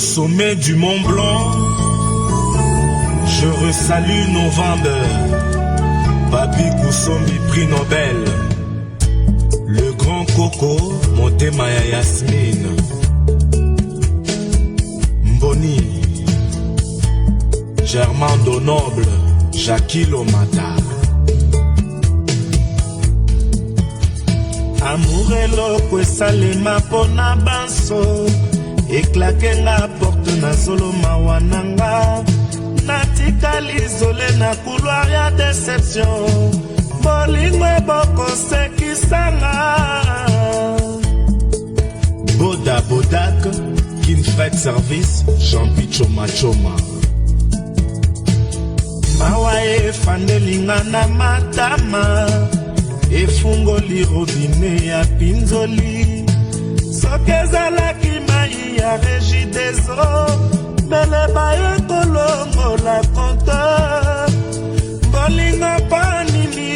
sommet du Mont Blanc, je resalue nos vendeurs. Papi Kousombi, prix Nobel. Le grand Coco, Montemaya Yasmine. Mboni, Germando Noble, Jackie Lomata. Amourelo kwesalema pona banso. Eklake nga porte na solo mawananga. Natika l'isolé na couloir ya déception. Bolingwe boko sekisanga. Boda Bodak, Kinfred Service, Jean-Pi Choma Choma. Mawae fandelinga na matama. Efungoli robine ya pinzoli. Sokezalaki mai ya régie des eaux. Bele baye kolongo la konta. Bolinga panini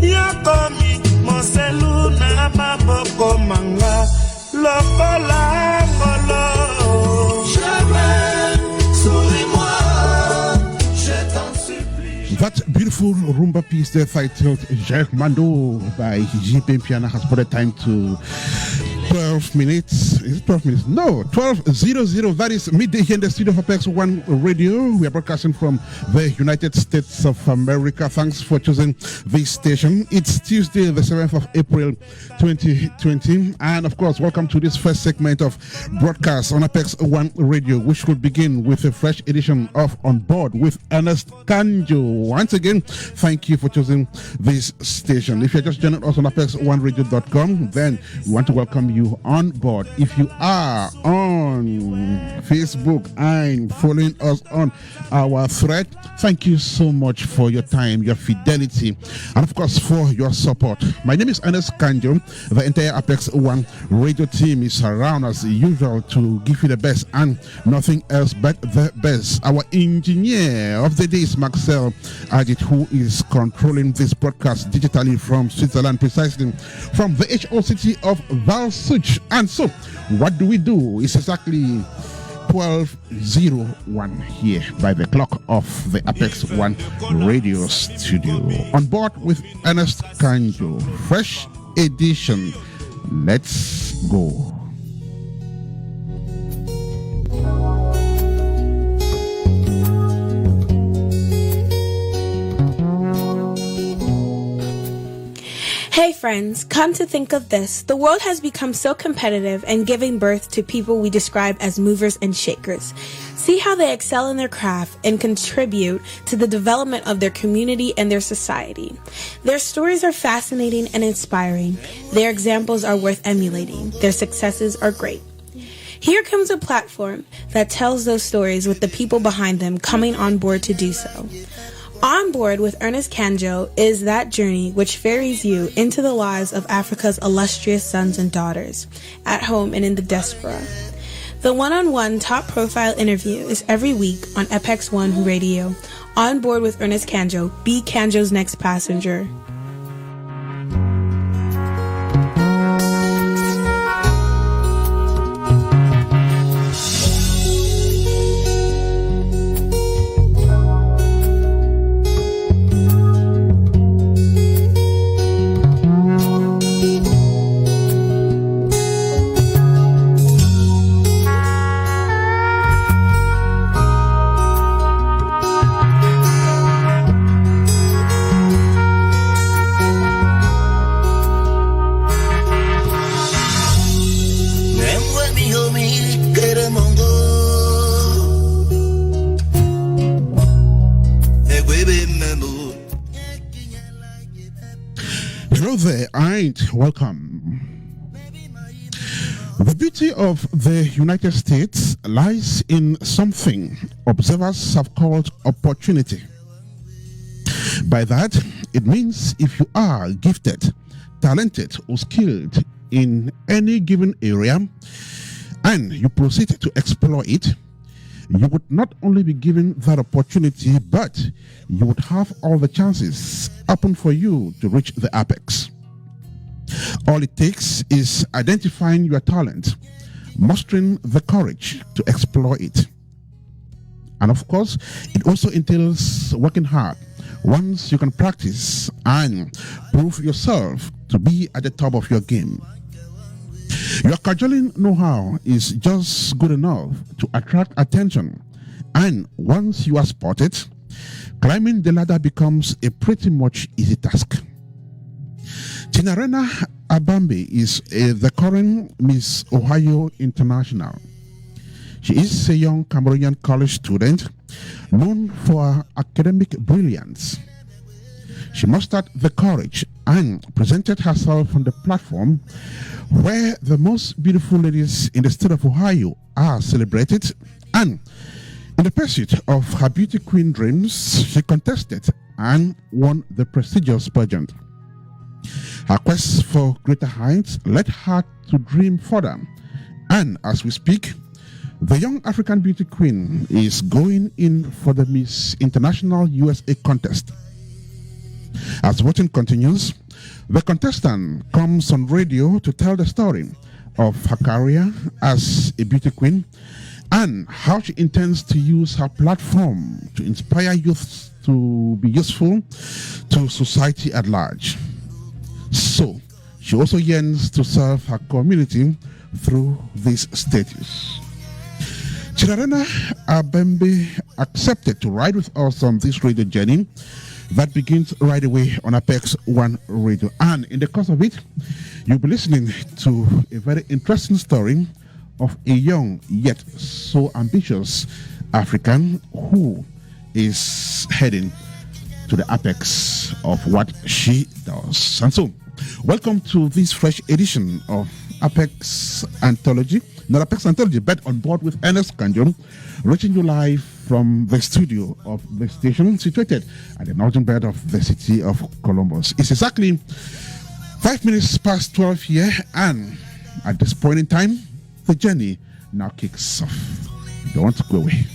yakomi monselu na maboko manga. Lokola ngolo. Jamais, souris-moi, je t'en supplie. That beautiful rumba piece there titled Germando by JP Piana has put a time to 12 minutes. Is it 12 minutes? No, 12:00. That is midday here in the studio of Apex One Radio. We are broadcasting from the United States of America. Thanks for choosing this station. It's Tuesday, the 7th of April, 2020. And of course, welcome to this first segment of broadcast on Apex One Radio, which will begin with a fresh edition of On Board with Ernest Kanjo. Once again, thank you for choosing this station. If you're just joining us on ApexOneRadio.com, then we want to welcome you on board. If you are on Facebook and following us on our thread, thank you so much for your time, your fidelity, and of course for your support. My name is Ernest Kanjo. The entire Apex One Radio team is around as usual to give you the best and nothing else but the best. Our engineer of the day is Maxel Adit, who is controlling this broadcast digitally from Switzerland, precisely from the HO city of Valsuch. And so, what do we do? It's exactly 12:01 here by the clock of the Apex One Radio studio. On board with Ernest Kanjo, fresh edition. Let's go. Hey friends, come to think of this, the world has become so competitive and giving birth to people we describe as movers and shakers. See how they excel in their craft and contribute to the development of their community and their society. Their stories are fascinating and inspiring. Their examples are worth emulating. Their successes are great. Here comes a platform that tells those stories with the people behind them coming on board to do so. On Board with Ernest Kanjo is that journey which ferries you into the lives of Africa's illustrious sons and daughters, at home and in the diaspora. The one-on-one top-profile interview is every week on Apex One Radio. On Board with Ernest Kanjo, be Kanjo's next passenger. Welcome. The beauty of the United States lies in something observers have called opportunity. By that, it means if you are gifted, talented, or skilled in any given area, and you proceed to explore it, you would not only be given that opportunity, but you would have all the chances open for you to reach the apex. All it takes is identifying your talent, mustering the courage to explore it. And of course, it also entails working hard. Once you can practice and prove yourself to be at the top of your game. Your cajoling know-how is just good enough to attract attention. And once you are spotted, climbing the ladder becomes a pretty much easy task. Tinarena Abambe is the current Miss Ohio International. She is a young Cameroonian college student known for her academic brilliance. She mustered the courage and presented herself on the platform where the most beautiful ladies in the state of Ohio are celebrated, and in the pursuit of her beauty queen dreams, she contested and won the prestigious pageant. Her quest for greater heights led her to dream further, and as we speak, the young African beauty queen is going in for the Miss International USA contest. As voting continues, the contestant comes on radio to tell the story of her career as a beauty queen and how she intends to use her platform to inspire youth to be useful to society at large. So, she also yearns to serve her community through this status. Tinarena Abambe accepted to ride with us on this radio journey that begins right away on Apex One Radio. And in the course of it, you'll be listening to a very interesting story of a young yet so ambitious African who is heading to the apex of what she does. And so, welcome to this fresh edition of Apex Anthology. Not Apex Anthology, but On Board with Ernest Kanjo, reaching you live from the studio of the station situated at the northern bed of the city of Columbus. It's exactly 5 minutes past 12 here, and at this point in time, the journey now kicks off. Don't go away.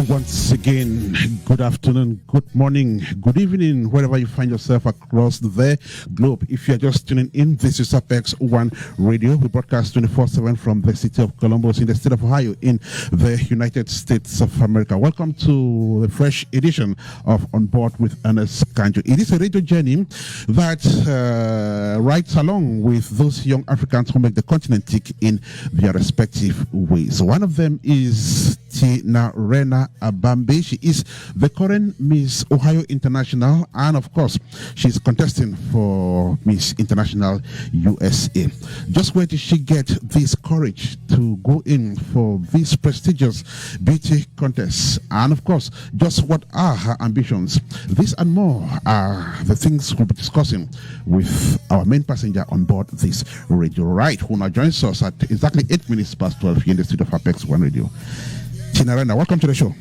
Once again, good afternoon, good morning, good evening, wherever you find yourself across the globe. If you're just tuning in, this is Apex One Radio. We broadcast 24/7 from the city of Columbus in the state of Ohio in the United States of America. Welcome to the fresh edition of On Board with Ernest Kanjo. It is a radio journey that rides along with those young Africans who make the continent tick in their respective ways. One of them is Tinarena Abambe. She is the current Miss Ohio International, and of course, she's contesting for Miss International USA. Just where did she get this courage to go in for this prestigious beauty contest? And of course, just what are her ambitions? This and more are the things we'll be discussing with our main passenger on board this radio ride, who now joins us at exactly 8 minutes past 12 here in the studio of Apex One Radio. Tinarena, welcome to the show.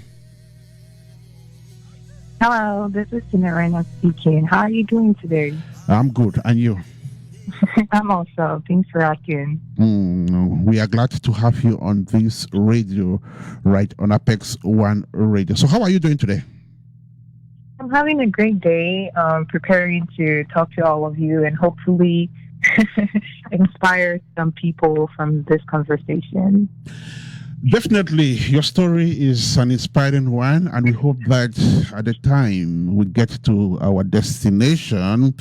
Hello, this is Tinarena speaking. How are you doing today? I'm good, and you? I'm also. Thanks for asking. We are glad to have you on this radio, right on Apex One Radio. So, how are you doing today? I'm having a great day, preparing to talk to all of you and hopefully inspire some people from this conversation. Definitely, your story is an inspiring one, and we hope that at the time we get to our destination,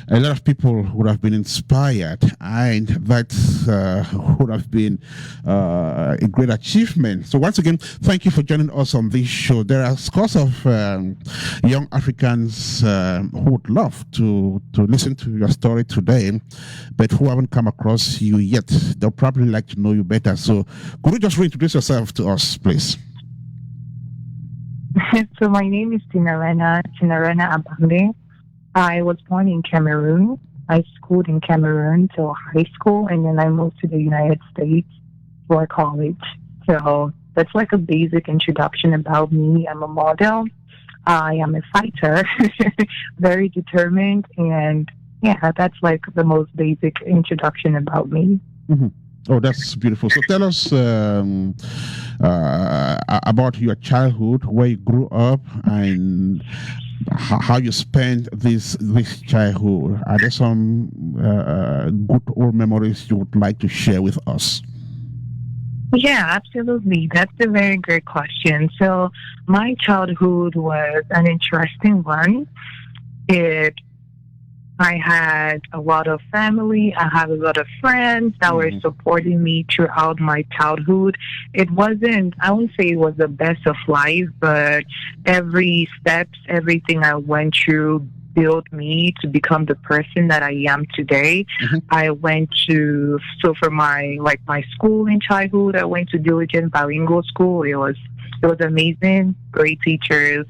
a lot of people would have been inspired, and that would have been a great achievement. So, once again, thank you for joining us on this show. There are scores of young Africans who would love to listen to your story today, but who haven't come across you yet. They'll probably like to know you better. So, could you just reintroduce yourself to us, please? So my name is Tinarena Abambe. I was born in Cameroon. I schooled in Cameroon till high school, and then I moved to the United States for college. So that's like a basic introduction about me. I'm a model. I am a fighter, very determined, and yeah, that's like the most basic introduction about me. Mm-hmm. Oh, that's beautiful. So tell us about your childhood, where you grew up, and how you spent this childhood. Are there some good old memories you would like to share with us? Yeah, absolutely. That's a very great question. So my childhood was an interesting one. I had a lot of family. I had a lot of friends that were supporting me throughout my childhood. It wasn't, I wouldn't say it was the best of life, but every steps, everything I went through built me to become the person that I am today. I went to, so for my school in childhood, I went to Diligent Bilingual School. It was amazing, great teachers,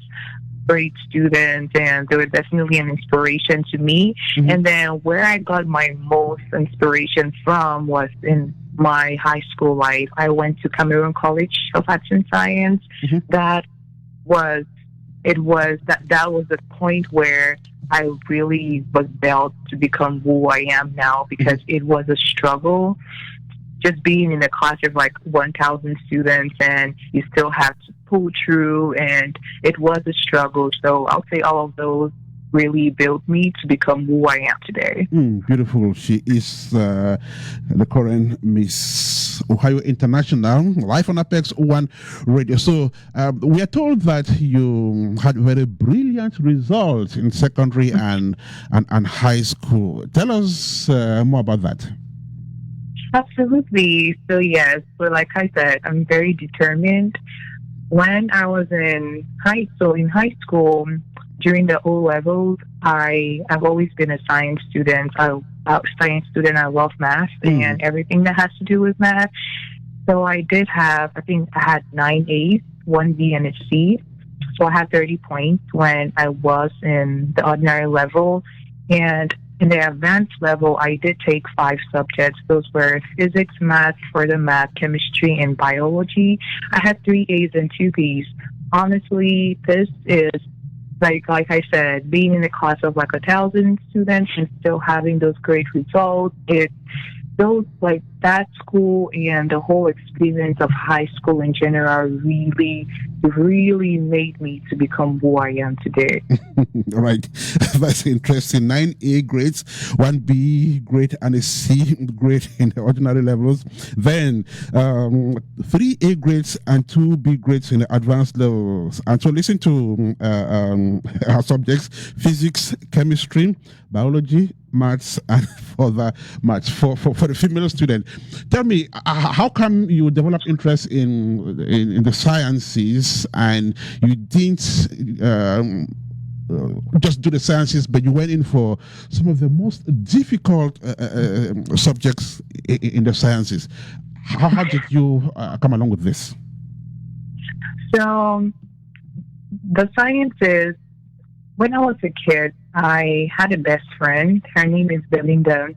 great students, and they were definitely an inspiration to me. And then where I got my most inspiration from was in my high school life. I went to Cameroon College of Arts and Science. That was the point where I really was built to become who I am now, because it was a struggle just being in a class of like 1,000 students, and you still have to pull through, and it was a struggle. So I'll say all of those really built me to become who I am today. Beautiful. She is the current Miss Ohio International, live on Apex One Radio. So we are told that you had very brilliant results in secondary and high school. Tell us more about that. Absolutely. So yes, but like I said, I'm very determined. When I was in high school, during the O levels, I've always been a science student. I love math and everything that has to do with math. So I had 9 A's, 1 B, and a C. So I had 30 points when I was in the ordinary level. And in the advanced level, I did take 5 subjects. Those were physics, math, further math, chemistry, and biology. I had 3 A's and 2 B's. Honestly, this is, like I said, being in a class of like 1,000 students and still having those great results. That school and the whole experience of high school in general really made me to become who I am today. Right. That's interesting. 9 A grades, 1 B grade, and a C grade in the ordinary levels. Then 3 A grades and 2 B grades in the advanced levels. And so listen to our subjects: physics, chemistry, biology, maths, and further maths for the female student. Tell me, how come you developed interest in the sciences, and you didn't just do the sciences, but you went in for some of the most difficult subjects in the sciences? How did you come along with this? So the sciences, when I was a kid, I had a best friend. Her name is Belinda.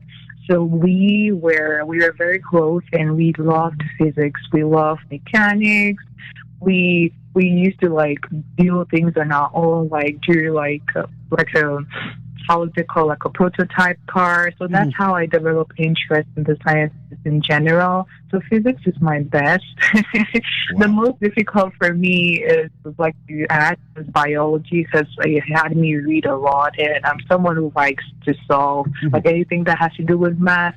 So we were very close, and we loved physics. We loved mechanics. We used to like build things on our own, like do like a how is it called, like a prototype car. So that's how I developed interest in the sciences in general. So physics is my best. The most difficult for me is, like you asked, is biology, because it had me read a lot, and I'm someone who likes to solve. Like anything that has to do with math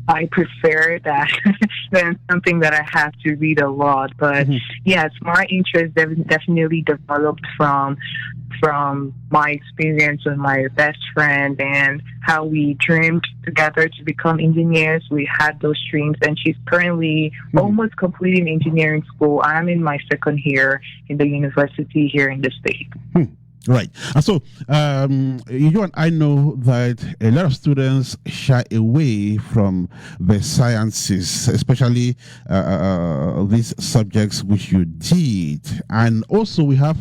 I prefer that than something that I have to read a lot. But yes, my interest definitely developed from my experience with my best friend and how we dreamed together to become engineers. We had those dreams, and she's currently almost completing engineering school. I'm in my second year in the university here in the state. Right. And so, you and I know that a lot of students shy away from the sciences, especially these subjects which you did. And also we have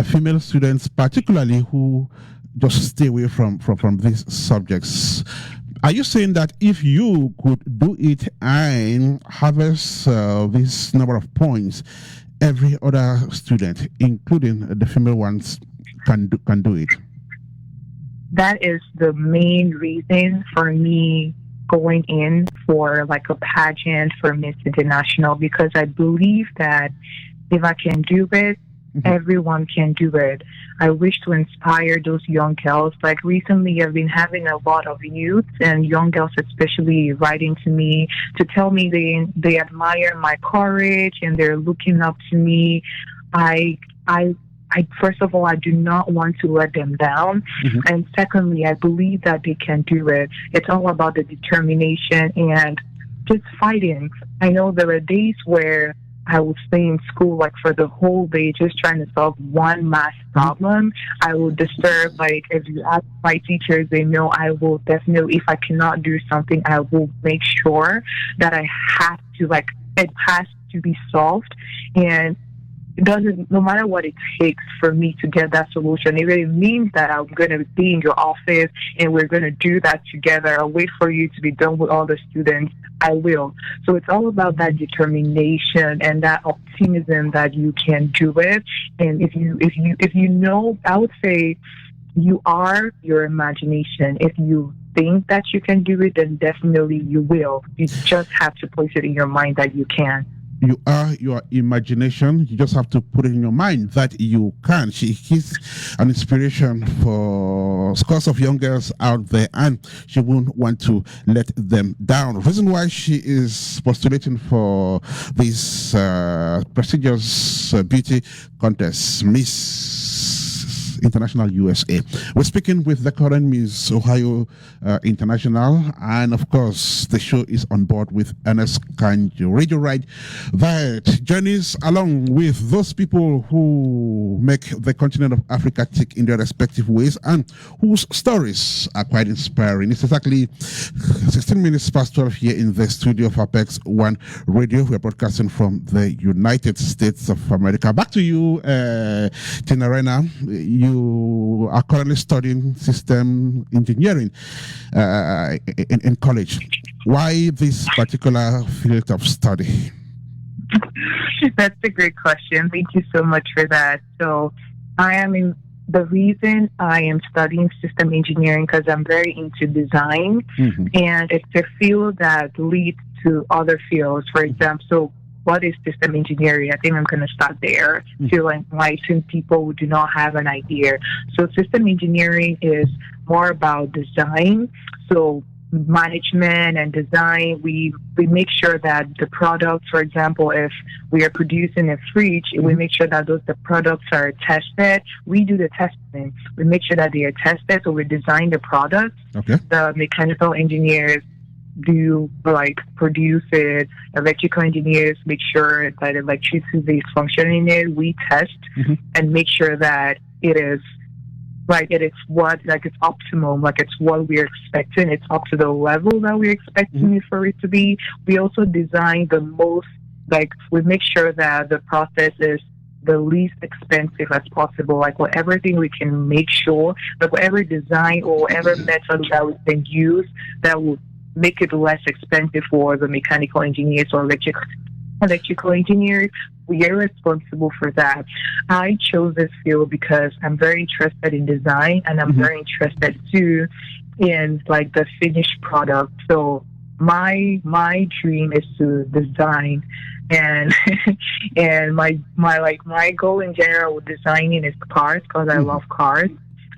female students particularly who just stay away from these subjects. Are you saying that if you could do it and harvest this number of points, every other student, including the female ones, can do it? That is the main reason for me going in for like a pageant for Miss International, because I believe that if I can do it, everyone can do it. I wish to inspire those young girls. Like recently, I've been having a lot of youth and young girls especially writing to me to tell me they admire my courage and they're looking up to me. I first of all, I do not want to let them down. And secondly, I believe that they can do it. It's all about the determination and just fighting. I know there are days where I would stay in school like for the whole day just trying to solve one math problem. I will disturb, like if you ask my teachers, they know I will definitely, if I cannot do something, I will make sure that I have to, like, it has to be solved. And it doesn't, no matter what it takes for me to get that solution, it really means that I'm going to be in your office and we're going to do that together. I'll wait for you to be done with all the students. I will. So it's all about that determination and that optimism that you can do it. And if you know, I would say you are your imagination. If you think that you can do it, then definitely you will. You just have to place it in your mind that you can. You are your imagination. You just have to put it in your mind that you can. She is an inspiration for scores of young girls out there, and she won't want to let them down. The reason why she is postulating for this prestigious beauty contest, Miss International USA. We're speaking with the current Miss Ohio International, and of course the show is on board with Ernest Kanjo Radio Ride that journeys along with those people who make the continent of Africa tick in their respective ways and whose stories are quite inspiring. It's exactly 16 minutes past 12 here in the studio of Apex One Radio. We're broadcasting from the United States of America. Back to you, Tina Rena. You are currently studying system engineering in college. Why this particular field of study? That's a great question. Thank you so much for that. So the reason I am studying system engineering because I'm very into design, and it's a field that leads to other fields. For example, so what is system engineering? I think I'm going to start there to enlighten people who do not have an idea. So system engineering is more about design. So management and design, we make sure that the products, for example, if we are producing a fridge, we make sure that the products are tested. We do the testing. We make sure that they are tested. So we design the products. Okay. The mechanical engineers do produce it. Electrical engineers make sure that electricity is functioning in it. We test and make sure that it is it's optimum, it's what we're expecting. It's up to the level that we're expecting it for it to be. We also design the most, we make sure that the process is the least expensive as possible. Whatever thing we can make sure, whatever design or whatever method that we can use that will make it less expensive for the mechanical engineers or electrical engineers, we are responsible for that. I chose this field because I'm very interested in design, and I'm very interested too in like the finished product. So my dream is to design, and and my goal in general with designing is cars, because I love cars.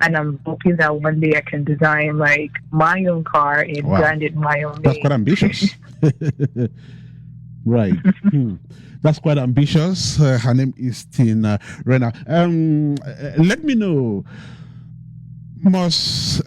And I'm hoping that one day I can design like my own car and brand it my own name. That's quite ambitious. Right. That's quite ambitious. Her name is Tina Rena. Let me know, most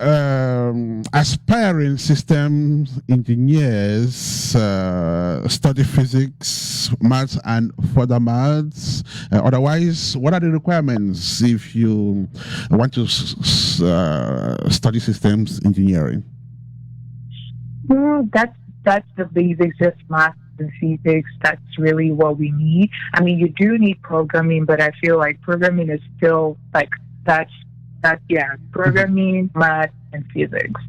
aspiring systems engineers study physics, maths, and further maths. Otherwise, what are the requirements if you want to study systems engineering? Well, that's the basics, just math and physics. That's really what we need. I mean, you do need programming, but I feel like programming is still like programming, math, and physics.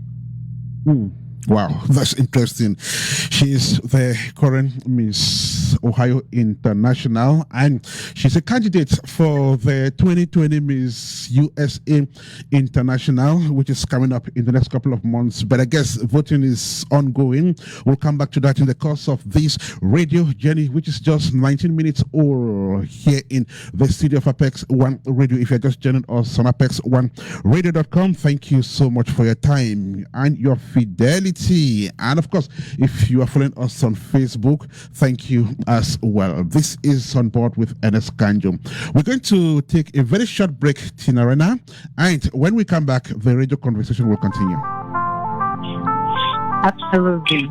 Wow, that's interesting. She is the current Miss Ohio International, and she's a candidate for the 2020 Miss USA International, which is coming up in the next couple of months. But I guess voting is ongoing. We'll come back to that in the course of this radio journey, which is just 19 minutes old here in the studio of Apex One Radio. If you're just joining us on ApexOneRadio.com, thank you so much for your time and your fidelity. And of course, if you are following us on Facebook, thank you as well. This is On Board with Ernest Kanjo. We're going to take a very short break, Tina Rena, and when we come back, the radio conversation will continue. Absolutely.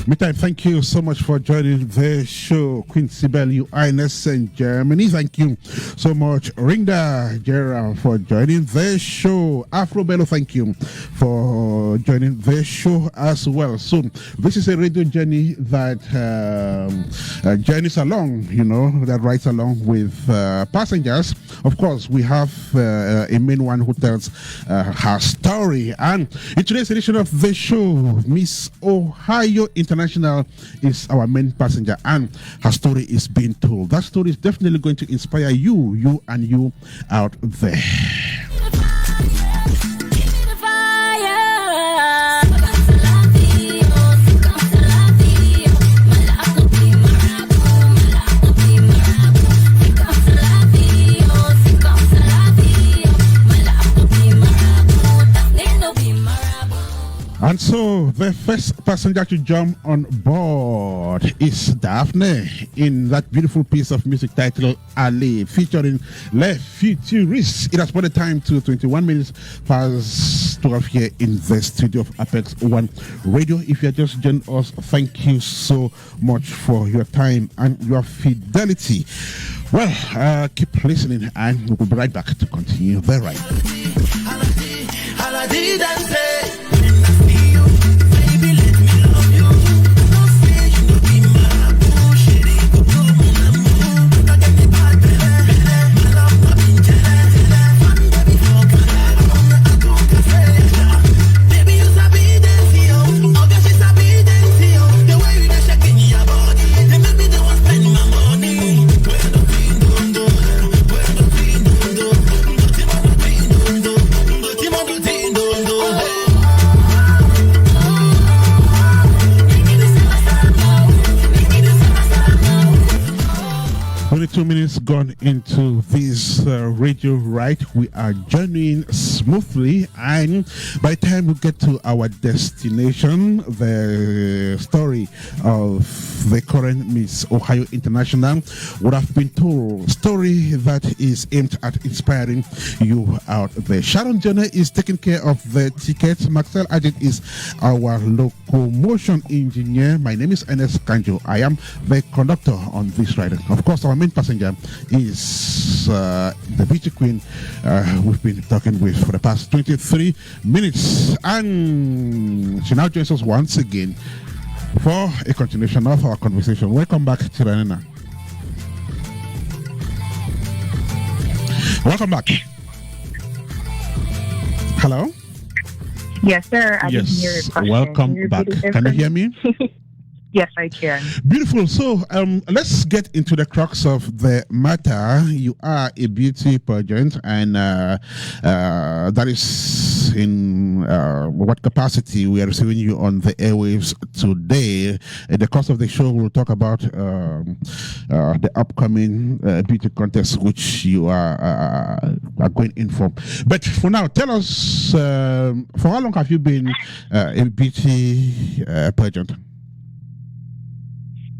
Meantime, thank you so much for joining the show. Queen Sibel, UINS in Germany. Thank you so much. Rinda Gerald for joining the show. Afro Bello, thank you for joining the show as well. So this is a radio journey that journeys along, that rides along with passengers. Of course, we have a main one who tells her story. And in today's edition of the show, Miss Ohio International is our main passenger, and her story is being told. That story is definitely going to inspire you out there. And so the first passenger to jump on board is Daphne in that beautiful piece of music titled Ali, featuring Les Futuristes. It has brought the time to 21 minutes past 12 here in the studio of Apex One Radio. If you are just joining us, thank you so much for your time and your fidelity. Well, keep listening and we'll be right back to continue the ride. Only 2 minutes gone into this radio ride. We are journeying smoothly, and by the time we get to our destination, the story of the current Miss Ohio International would have been told. Story that is aimed at inspiring you out there. Sharon Jenner is taking care of the tickets. Maxwell Ajit is our locomotion engineer. My name is Ernest Kanjo. I am the conductor on this ride. Of course, our main passenger is the beauty queen we've been talking with for the past 23 minutes. And she now joins us once again for a continuation of our conversation. Welcome back, Tiranina. Welcome back. Hello? Yes, sir. I didn't hear your question. Welcome back. Can you hear me? Yes, I can. Beautiful. So let's get into the crux of the matter. You are a beauty pageant, and that is in what capacity we are receiving you on the airwaves today. In the course of the show, we'll talk about the upcoming beauty contest, which you are going in for. But for now, tell us, for how long have you been a beauty pageant?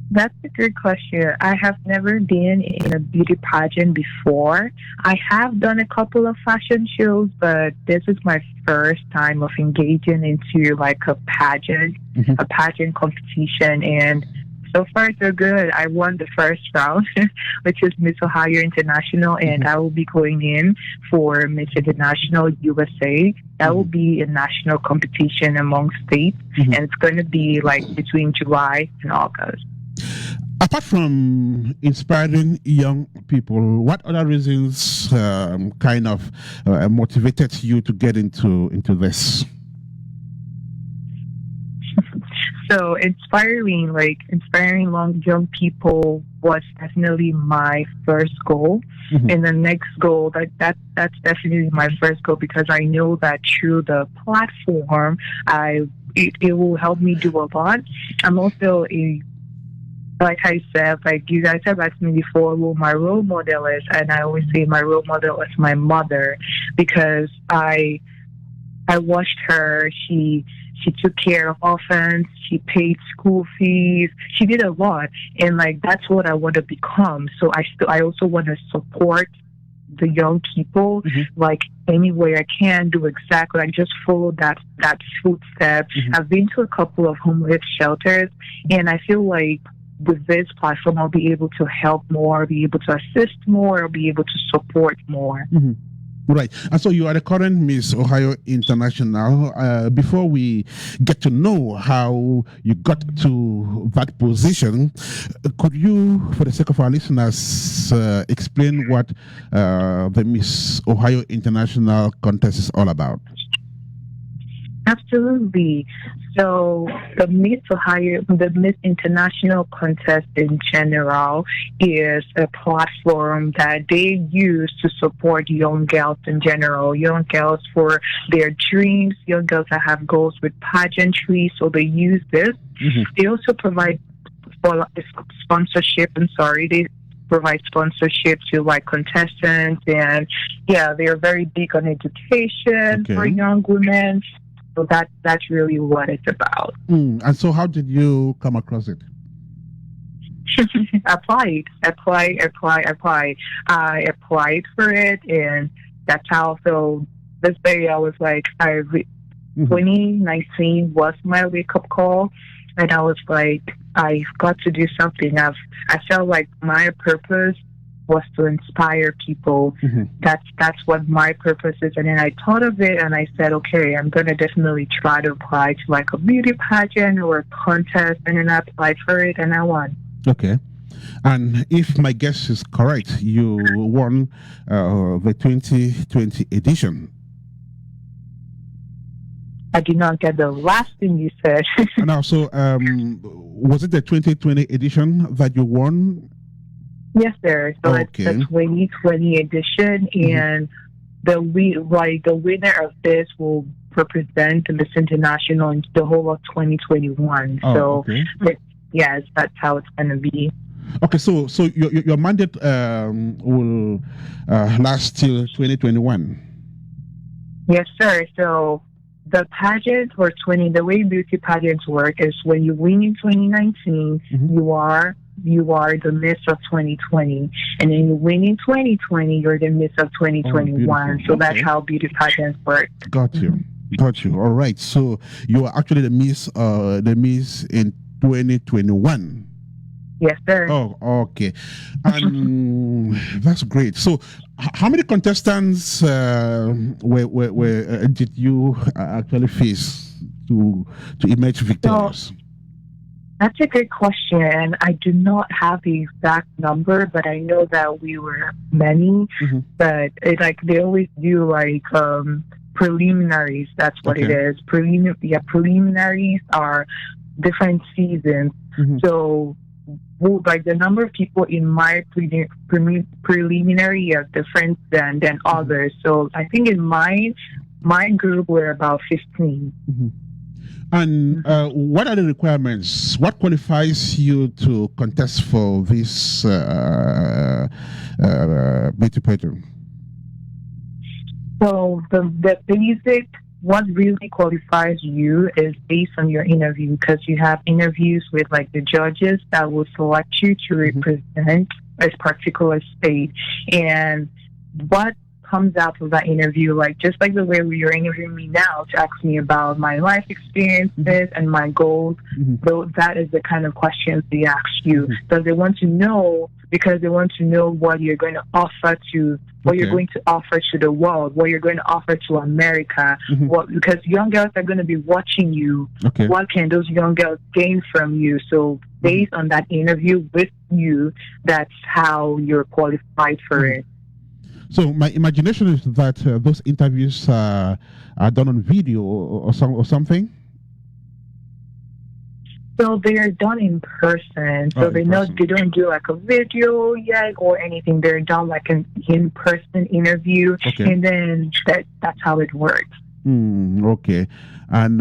That's a good question. I have never been in a beauty pageant before. I have done a couple of fashion shows, but this is my first time of engaging into like a pageant competition, and so far so good. I won the first round, which is Miss Ohio International, and I will be going in for Miss International USA. That will be a national competition among states, and it's going to be like between July and August. Apart from inspiring young people, what other reasons kind of motivated you to get into this? So inspiring young people was definitely my first goal. And the next goal, that's definitely my first goal, because I know that through the platform, it will help me do a lot. I'm also like I said, like you guys have asked me before, who my role model is, and I always say my role model is my mother, because I watched her. She took care of orphans. She paid school fees. She did a lot, and like that's what I want to become. So I also want to support the young people, like any way I can, do exactly, like just follow that footstep. I've been to a couple of homeless shelters, and I feel like with this platform, I'll be able to help more, be able to assist more, or be able to support more. Right. And so you are the current Miss Ohio International. Before we get to know how you got to that position, could you, for the sake of our listeners, explain what the Miss Ohio International contest is all about? Absolutely. So the Miss International contest in general is a platform that they use to support young girls in general, young girls for their dreams, young girls that have goals with pageantry. So they use this. They also provide sponsorship. They provide sponsorship to like contestants, and they're very big on education for young women. So that's really what it's about. And so how did you come across it? Apply. I applied for it, and that's how. So this day I was like, 2019 was my wake-up call, and I was like, I've got to do something. I felt like my purpose was to inspire people. That's what my purpose is. And then I thought of it, and I said, okay, I'm going to definitely try to apply to like a beauty pageant or a contest, and then I applied for it, and I won. Okay. And if my guess is correct, you won the 2020 edition. I did not get the last thing you said. Now, so was it the 2020 edition that you won? Yes, sir. So it's the 2020 edition, and the winner of this will represent the Miss International in the whole of 2021. Yes, that's how it's going to be. Okay, so your mandate will last till 2021. Yes, sir. So the pageant or the way beauty pageants work is when you win in 2019, you are the Miss of 2020, and then you win in 2020, you're the Miss of 2021. So that's how beauty pageants work. Got you. All right. So you are actually the Miss in 2021. Yes, sir. Oh, okay. And that's great. So, how many contestants did you actually face to emerge victorious? That's a good question. I do not have the exact number, but I know that we were many. But they always do preliminaries. That's what it is. Preliminaries are different seasons. So, the number of people in my preliminary are different than others. So I think in my group we're about 15. And what are the requirements? What qualifies you to contest for this beauty pageant? So the basic, what really qualifies you is based on your interview, because you have interviews with the judges that will select you to represent a particular state. And what comes out of that interview, just like the way you're interviewing me now to ask me about my life experiences and my goals, so that is the kind of questions they ask you. So they want to know, because they want to know what you're going to offer to, what you're going to offer to the world, what you're going to offer to America. Because young girls are going to be watching you. What can those young girls gain from you? So based on that interview with you, that's how you're qualified for it. So my imagination is that those interviews are done on video or something. So they are done in person. So they don't do a video yet or anything. They're done an in-person interview, and then that's how it works. Okay, and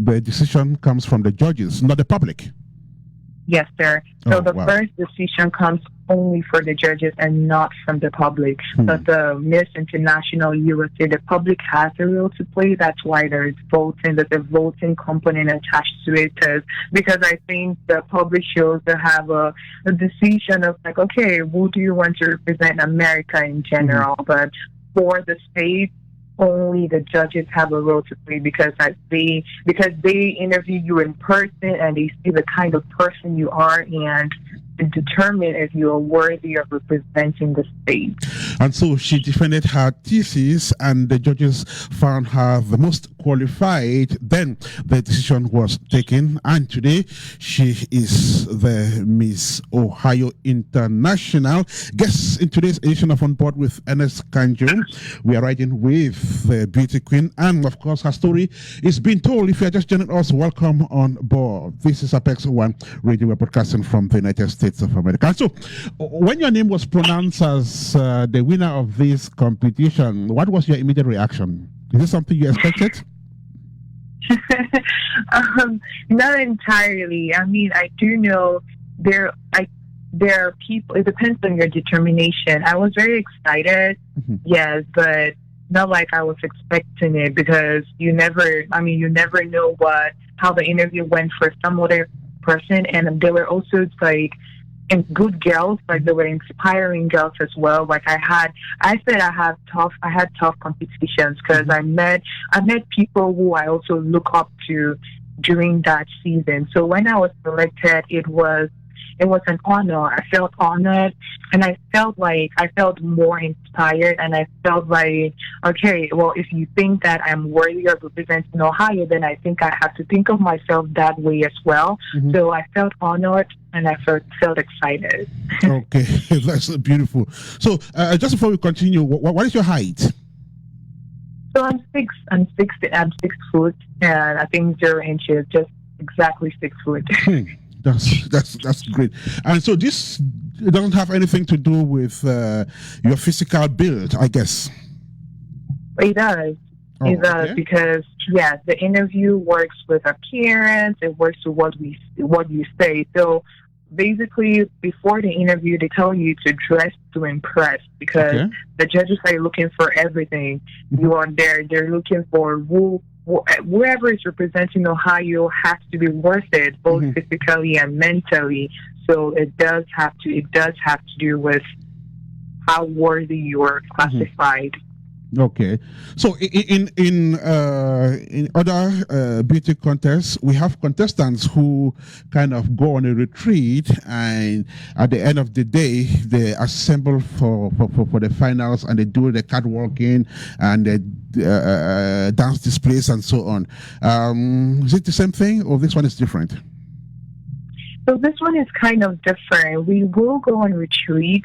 the decision comes from the judges, not the public. Yes, sir. So first decision comes only for the judges and not from the public. But the Miss International USA, the public has a role to play. That's why there's voting. There's a voting component attached to it. Because I think the public shows to have a decision of okay, who do you want to represent America in general? But for the state, only the judges have a role to play, because they interview you in person and they see the kind of person you are and determine if you are worthy of representing the state. And so she defended her thesis, and the judges found her the most qualified. Then the decision was taken, and today she is the Miss Ohio International. Guest in today's edition of On Board with Ernest Kanjo. We are riding with the beauty queen, and of course her story is being told. If you are just joining us, welcome on board. This is Apex One Radio. We're broadcasting from the United States of America. So when your name was pronounced as the winner of this competition, what was your immediate reaction? Is this something you expected? Not entirely. I mean, I do know there are people, it depends on your determination. I was very excited, yes, but not like I was expecting it, because you never know how the interview went for some other person. And there were also and good girls, they were inspiring girls as well. I had tough competitions, because I met people who I also look up to during that season. So when I was selected, it was an honor. I felt honored, and I felt more inspired, and I felt okay, well, if you think that I'm worthy of representing Ohio, then I think I have to think of myself that way as well. So I felt honored, and I felt excited. Okay, that's beautiful. So just before we continue, what is your height? So I'm 6 foot, and I think 0 inches, just exactly 6 foot. That's great. And so this doesn't have anything to do with your physical build, I guess. It does. It does, because the interview works with appearance. It works with what you say. So basically, before the interview, they tell you to dress to impress, because the judges are looking for everything. You are there. They're looking for whoever is representing Ohio has to be worth it, both physically and mentally. So it does have to do with how worthy you are classified. Okay, so in other beauty contests, we have contestants who kind of go on a retreat, and at the end of the day, they assemble for the finals, and they do the catwalking and the dance displays and so on. Is it the same thing, or this one is different? So this one is kind of different. We will go on retreats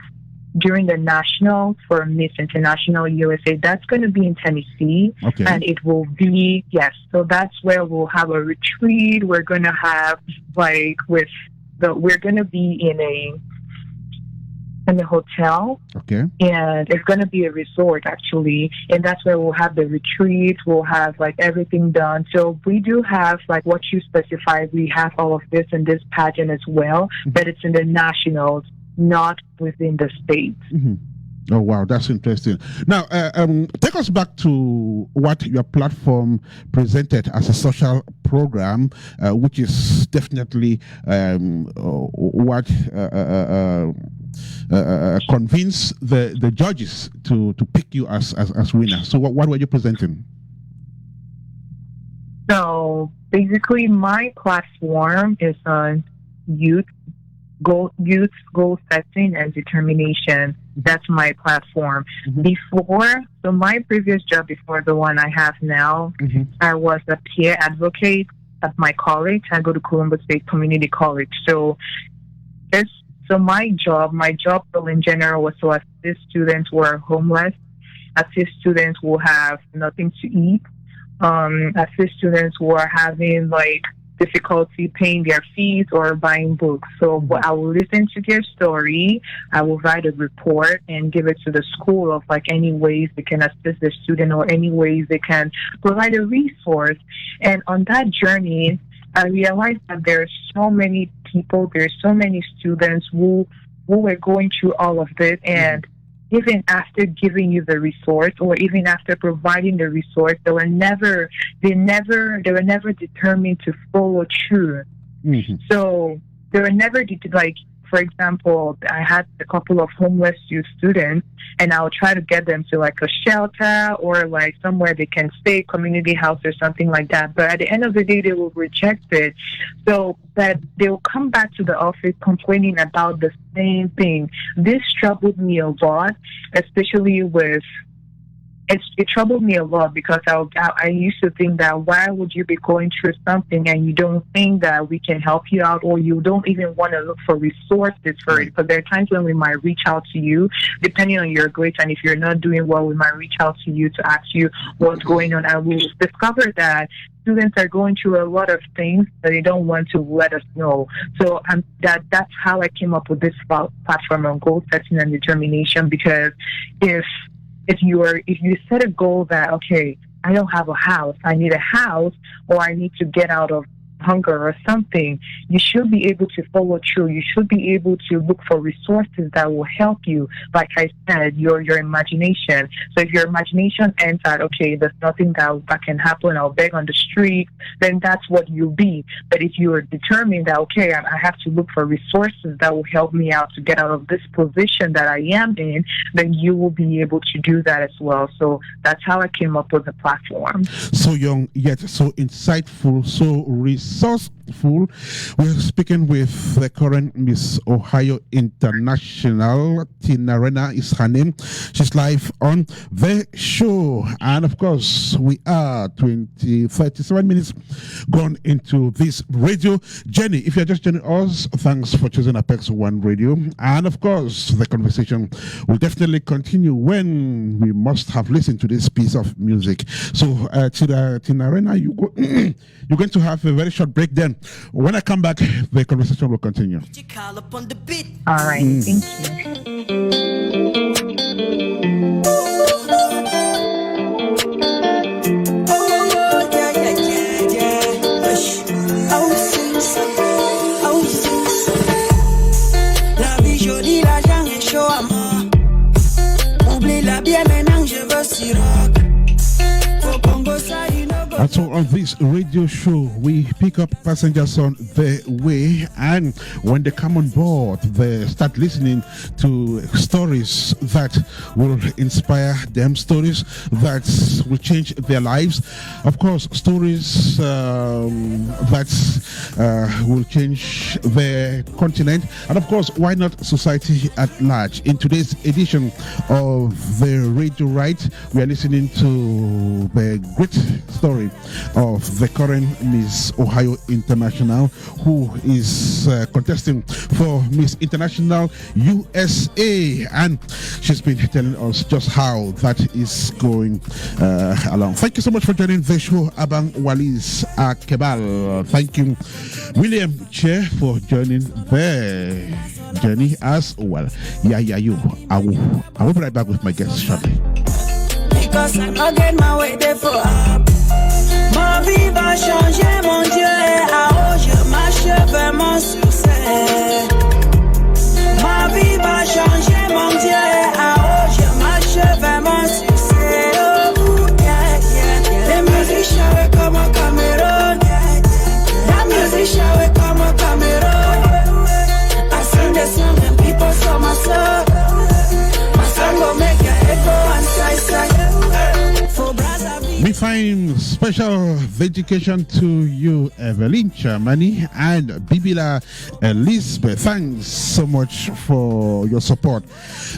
during the nationals for Miss International USA. That's going to be in Tennessee. Okay. And it will be, yes, so that's where we'll have a retreat. We're going to have, we're going to be in a hotel. Okay. And it's going to be a resort, actually. And that's where we'll have the retreat. We'll have, everything done. So we do have, what you specified, we have all of this in this pageant as well, but it's in the nationals, not within the states. Mm-hmm. Oh, wow, that's interesting. Now, take us back to what your platform presented as a social program, which is definitely what convinced the judges to pick you as winner. So what were you presenting? So basically, my platform is on youth goal setting and determination. That's my platform. Mm-hmm. So my previous job before the one I have now, I was a peer advocate at my college. I go to Columbus State Community College. So my job role in general was to assist students who are homeless, assist students who have nothing to eat, assist students who are having difficulty paying their fees or buying books. So I will listen to their story, I will write a report and give it to the school of any ways they can assist the student or any ways they can provide a resource. And on that journey, I realized that there are so many people, there are so many students who were going through all of this, and even after giving you the resource or even after providing the resource, they were never determined to follow through. Mm-hmm. So they were never for example, I had a couple of homeless youth students, and I'll try to get them to a shelter or somewhere they can stay, community house or something like that. But at the end of the day, they will reject it. So that they will come back to the office complaining about the same thing. This troubled me a lot, especially it troubled me a lot because I used to think that why would you be going through something and you don't think that we can help you out, or you don't even want to look for resources for it? Because there are times when we might reach out to you, depending on your grades, and if you're not doing well, we might reach out to you to ask you what's going on. And we discover that students are going through a lot of things that they don't want to let us know. So that's how I came up with this platform on goal setting and determination, because if you set a goal that, okay, I don't have a house, I need a house, or I need to get out of hunger or something, you should be able to follow through. You should be able to look for resources that will help you. Like I said, your imagination. So if your imagination ends at, okay, there's nothing that can happen, I'll beg on the street, then that's what you'll be. But if you are determined that, okay, I have to look for resources that will help me out to get out of this position that I am in, then you will be able to do that as well. So that's how I came up with the platform. So young, yet so insightful, so resourceful. We're speaking with the current Miss Ohio International. Tinarena is her name. She's live on the show. And of course, we are 37 minutes gone into this radio journey. If you're just joining us, thanks for choosing Apex One Radio. And of course, the conversation will definitely continue when we must have listened to this piece of music. So, Tinarena, you're going to have a very short break then. When I come back, the conversation will continue. All right, thank you. La vie jolie, l'argent est chaud à mort. Oublie la bien maintenant, je veux Siroc. Faut qu'on go ça, So on this radio show, we pick up passengers on their way, and when they come on board, they start listening to stories that will inspire them, stories that will change their lives. Of course, stories that will change their continent, and of course, why not society at large? In today's edition of the Radio Right, we are listening to the great story of the current Miss Ohio International, who is contesting for Miss International USA, and she's been telling us just how that is going along. Thank you so much for joining the show, Abang Walis Akebal. Thank you, William Che, for joining the journey as well. Yeah, you. I will be right back with my guest shortly. Because I'm not getting my way there for up. Ma vie va changer, mon Dieu, et à haut je marche vers mon succès. Ma vie va changer, mon Dieu, et à haut je marche vers mon succès. Oh, yeah, yeah. Les musiciens ouais, comme un Cameroun. La musique ouais, comme un Cameroun. I sing the song and people saw my soul. My song will make your echo and side. We find special dedication to you, Evelyn Chamani and Bibila Elizabeth. Thanks so much for your support.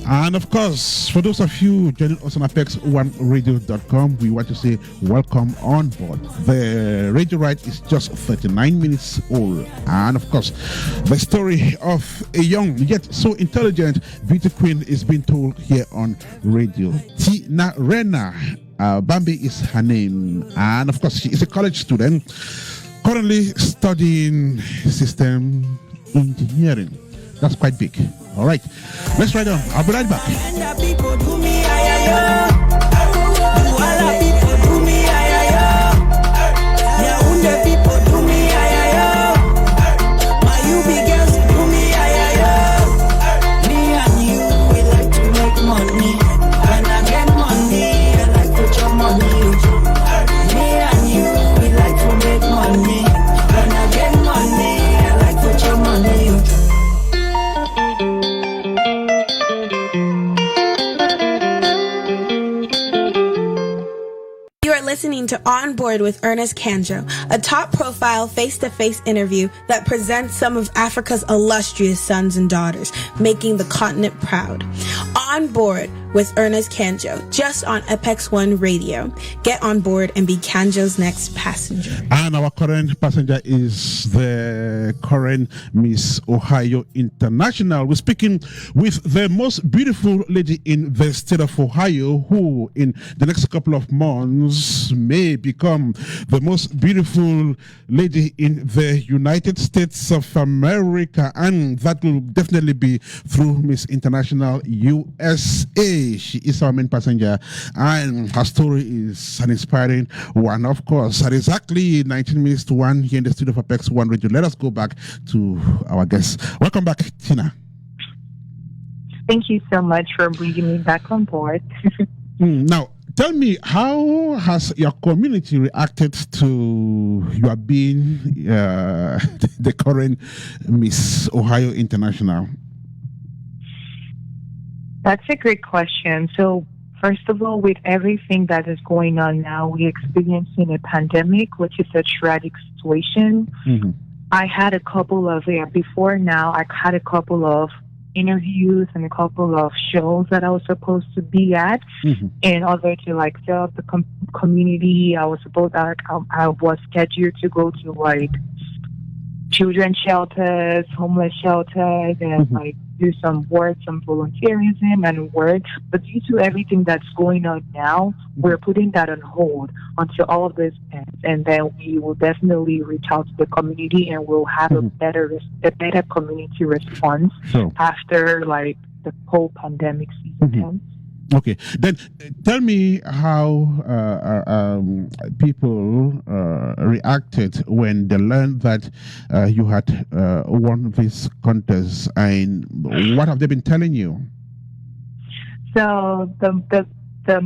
And of course, for those of you joining us on apex1radio.com, we want to say welcome on board. The Radio Right is just 39 minutes old. And of course, the story of a young yet so intelligent beauty queen is being told here on radio. Tina Rena Bambi is her name, and of course she is a college student currently studying system engineering. That's quite big. All right, let's ride on. I'll be right back. Listening to On Board with Ernest Kanjo, a top-profile face-to-face interview that presents some of Africa's illustrious sons and daughters, making the continent proud. On Board with Ernest Kanjo, just on Apex One Radio. Get on board and be Kanjo's next passenger. And our current passenger is the current Miss Ohio International. We're speaking with the most beautiful lady in the state of Ohio, who in the next couple of months may become the most beautiful lady in the United States of America, and that will definitely be through Miss International USA. She is our main passenger, and her story is an inspiring one. Of course, at exactly 19 minutes to 1 here in the studio of Apex One Radio. Let us go back to our guests. Welcome back, Tina. Thank you so much for bringing me back on board. Now, tell me, how has your community reacted to your being the current Miss Ohio International? That's a great question. So, first of all, with everything that is going on now, we're experiencing a pandemic, which is a tragic situation. Mm-hmm. I had a couple of, before now, I had a couple of interviews and a couple of shows that I was supposed to be at in order to like serve the community. I was scheduled to go to like children's shelters, homeless shelters, and like do some work, some volunteerism and work. But due to everything that's going on now, we're putting that on hold until all of this ends. And then we will definitely reach out to the community and we'll have a better community response after like the whole pandemic season ends. Okay, then tell me how people reacted when they learned that you had won this contest, and what have they been telling you? So the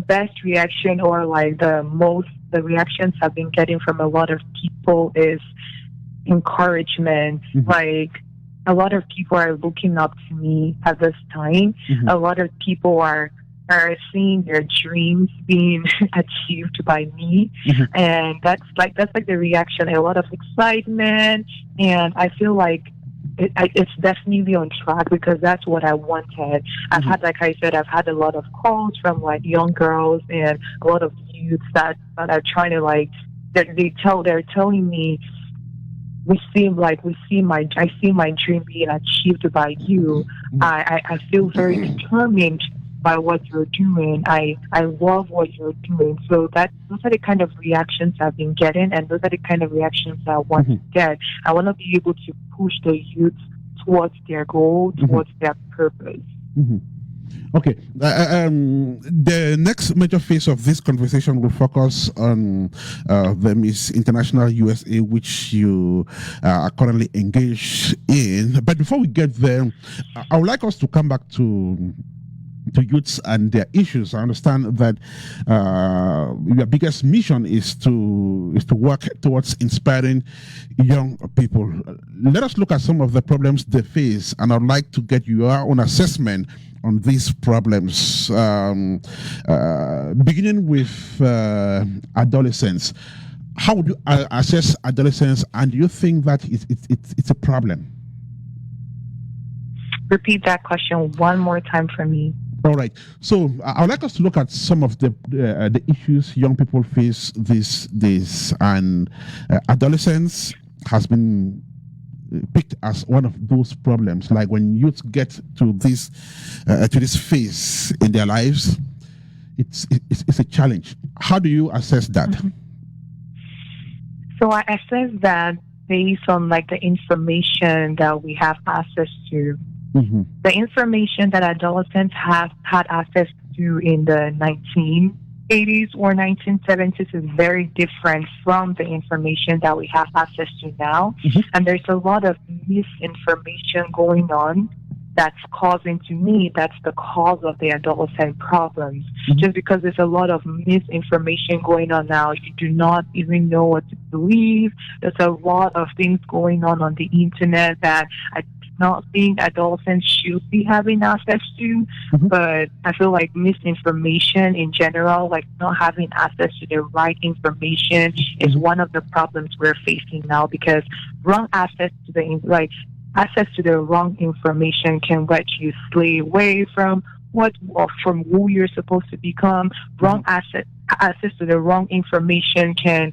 best reaction, or like the most the reactions I've been getting from a lot of people is encouragement. Like, a lot of people are looking up to me at this time. A lot of people are seeing their dreams being achieved by me, and that's like the reaction. A lot of excitement, and I feel like it's definitely on track because that's what I wanted. I've had, like I said, I've had a lot of calls from like young girls and a lot of youths that are trying to like they're telling me, I see my dream being achieved by you. I feel very determined by what you're doing. I love what you're doing. So those are the kind of reactions I've been getting, and those are the kind of reactions I want to get. I want to be able to push the youth towards their goal, towards their purpose. Okay. The next major phase of this conversation will focus on the Miss International USA, which you are currently engaged in. But before we get there, I would like us to come back to youths and their issues. I understand that your biggest mission is to work towards inspiring young people. Let us look at some of the problems they face, and I'd like to get your own assessment on these problems, beginning with adolescents. How would you assess adolescents, and do you think that it's a problem? Repeat that question one more time for me. All right. So I would like us to look at some of the issues young people face these days, and adolescence has been picked as one of those problems. Like when youth get to this phase in their lives, it's a challenge. How do you assess that? So I assess that based on like the information that we have access to. The information that adolescents have had access to in the 1980s or 1970s is very different from the information that we have access to now. And there's a lot of misinformation going on that's the cause of the adolescent problems. Just because there's a lot of misinformation going on now, you do not even know what to believe. There's a lot of things going on the internet that I not think adolescents should be having access to, but I feel like misinformation in general, like not having access to the right information, is one of the problems we're facing now, because access to the wrong information can let you stray away from who you're supposed to become. Wrong access to the wrong information can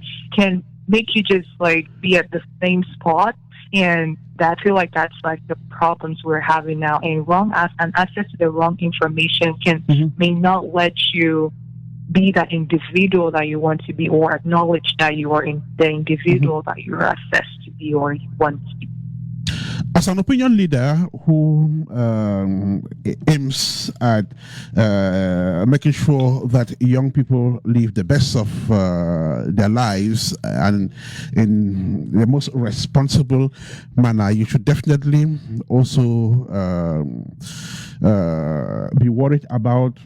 make you just like be at the same spot. And I feel like that's like the problems we're having now. And access to the wrong information may not let you be that individual that you want to be, or acknowledge that you are the individual that you're assessed to be or you want to be. As an opinion leader who aims at making sure that young people live the best of their lives and in the most responsible manner, you should definitely also be worried about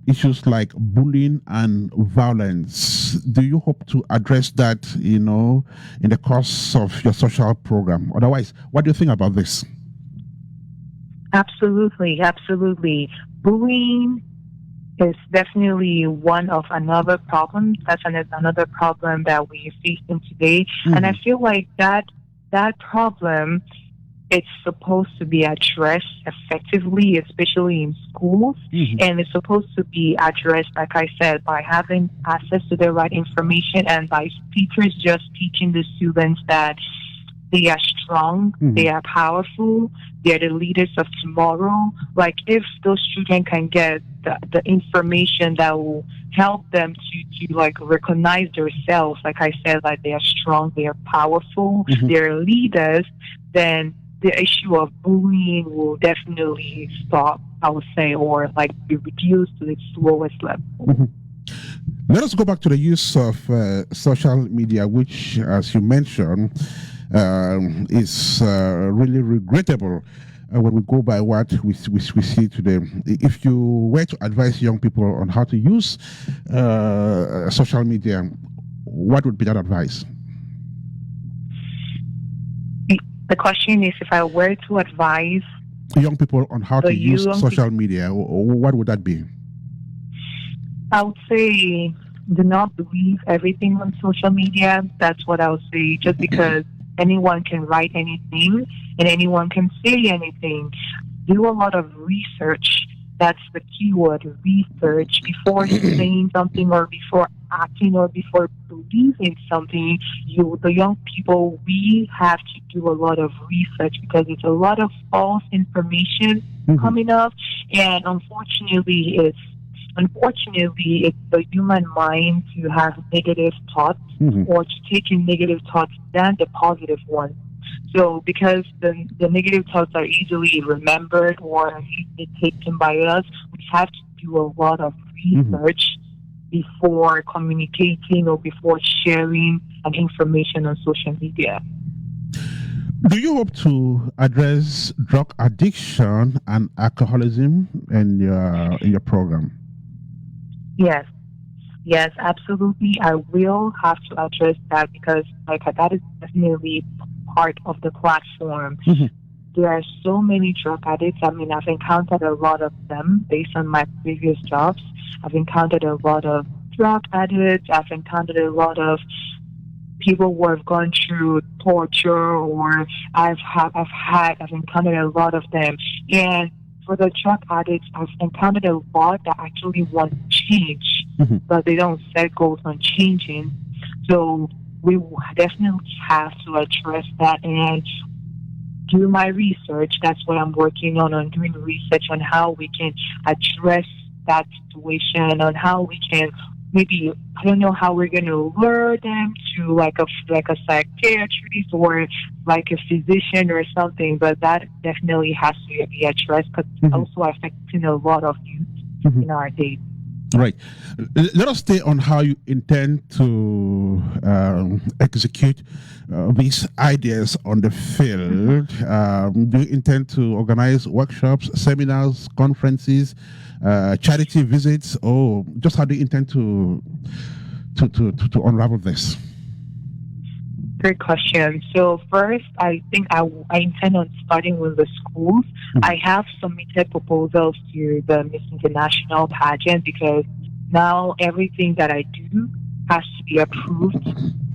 issues like bullying and violence. Do you hope to address that, in the course of your social program? Otherwise, what do you think about this? Absolutely. Bullying is definitely one of another problem. That's another problem that we're facing today. And I feel like that problem, it's supposed to be addressed effectively, especially in schools. And it's supposed to be addressed, like I said, by having access to the right information and by teachers just teaching the students that they are strong, they are powerful, they're the leaders of tomorrow. Like, if those children can get the information that will help them to like recognize themselves, like I said, like they are strong, they are powerful, they're leaders, then the issue of bullying will definitely stop, I would say, or like be reduced to its lowest level. Let us go back to the use of social media, which, as you mentioned, is really regrettable when we go by what we see today. If you were to advise young people on how to use social media, what would be that advice? The question is, if I were to advise young people on how to use social media, what would that be? I would say, do not believe everything on social media. That's what I would say, just because anyone can write anything and anyone can say anything. Do a lot of research. That's the keyword, research, before saying something or before acting or before believing something. The young people, we have to do a lot of research because it's a lot of false information coming up, and unfortunately it's the human mind to have negative thoughts or to take in negative thoughts than the positive ones. So because the negative thoughts are easily remembered or easily taken by us, we have to do a lot of research before communicating or before sharing an information on social media. Do you hope to address drug addiction and alcoholism in your program? Yes, absolutely. I will have to address that because that is definitely part of the platform. There are so many drug addicts. I mean, I've encountered a lot of them based on my previous jobs. I've encountered a lot of drug addicts. I've encountered a lot of people who have gone through torture, or I've encountered a lot of them. And for the drug addicts, I've encountered a lot that actually want to change, but they don't set goals on changing. So we definitely have to address that and do my research. That's what I'm working on doing research on how we can address that situation, on how we can maybe, I don't know how we're going to lure them to like a psychiatrist or like a physician or something, but that definitely has to be addressed because it's also affecting a lot of youth in our days. Right. Let us stay on how you intend to execute these ideas on the field. Do you intend to organize workshops, seminars, conferences, charity visits, or just how do you intend to unravel this? Great question. So first, I think I intend on starting with the schools. I have submitted proposals to the Miss International pageant because now everything that I do has to be approved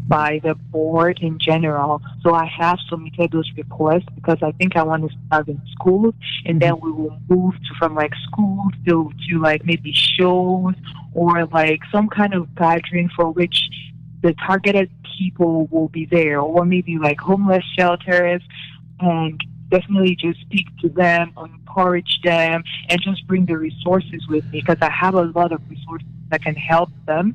by the board in general. So I have submitted those requests because I think I want to start in schools, and then we will move from like schools to like maybe shows or like some kind of gathering for which the targeted people will be there, or maybe like homeless shelters, and definitely just speak to them, encourage them, and just bring the resources with me because I have a lot of resources that can help them,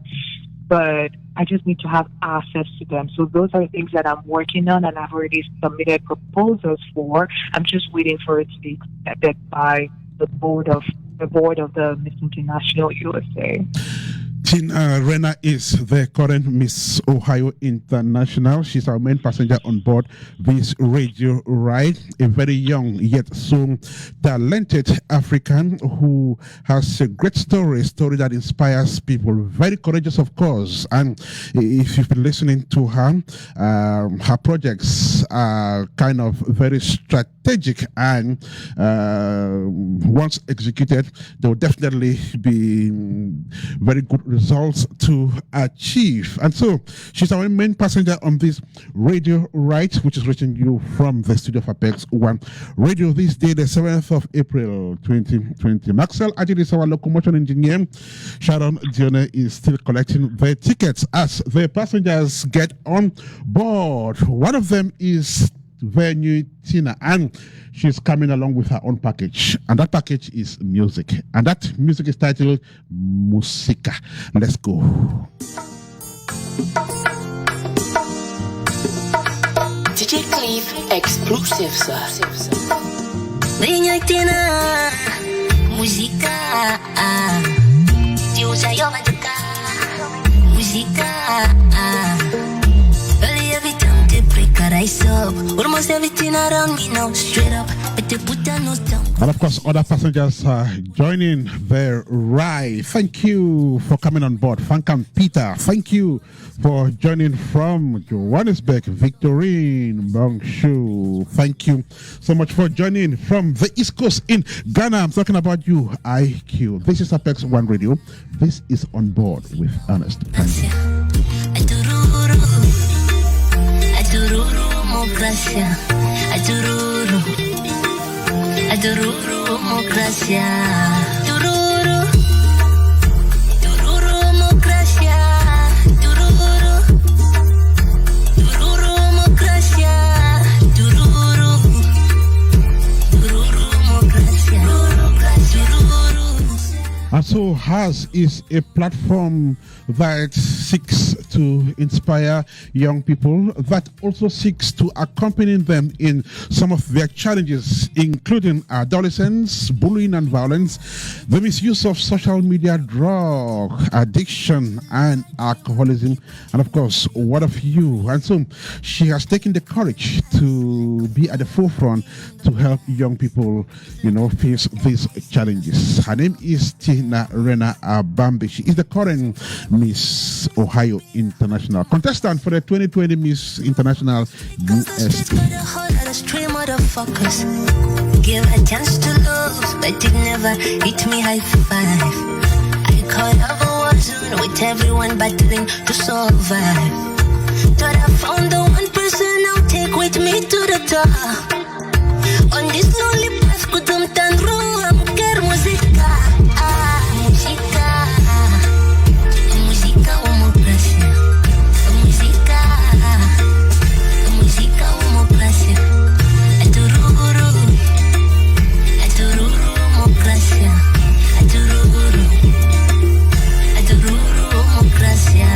but I just need to have access to them. So those are things that I'm working on and I've already submitted proposals for. I'm just waiting for it to be accepted by the board of the Miss International USA. Tina Rena is the current Miss Ohio International. She's our main passenger on board this radio ride. A very young yet so talented African who has a great story that inspires people. Very courageous, of course. And if you've been listening to her, her projects are kind of very strategic, and once executed, there will definitely be very good results to achieve. And so she's our main passenger on this radio ride, which is reaching you from the studio of Apex One Radio this day, the 7th of April 2020. Maxwell Ajit is our locomotion engineer. Sharon Dione is still collecting the tickets as the passengers get on board. One of them is Venue Tina, and she's coming along with her own package, and that package is music, and that music is titled Musica. Let's go. DJ Cleve exclusive, sir. Venue Tina, Musica. Diusa yo magica, Musica. Rise up, almost everything around me now straight up. te puta no estão. And of course, other passengers are joining their ride. Thank you for coming on board. Fankam Peter, thank you for joining from Johannesburg. Victorine Bongshu, thank you so much for joining from the East Coast in Ghana. I'm talking about you, IQ. This is Apex One Radio. This is On Board with Ernest. Democracia, democracia, And so HAS is a platform that seeks to inspire young people, that also seeks to accompany them in some of their challenges, including adolescence, bullying and violence, the misuse of social media, drug addiction and alcoholism, and of course, what of you? And so she has taken the courage to be at the forefront to help young people, face these challenges. Her name is Tina Rena Abambi. She is the current Miss Ohio International contestant for the 2020 Miss International USA. Give a chance to love, but it never hit me high five. I caught up a war zone with everyone battling to survive. Thought I found the one person I'll take with me to the top. On this lonely path, kudum tan ruam ker música, música, música, democracia, música, música, democracia, atururu, democracia, atururu, democracia.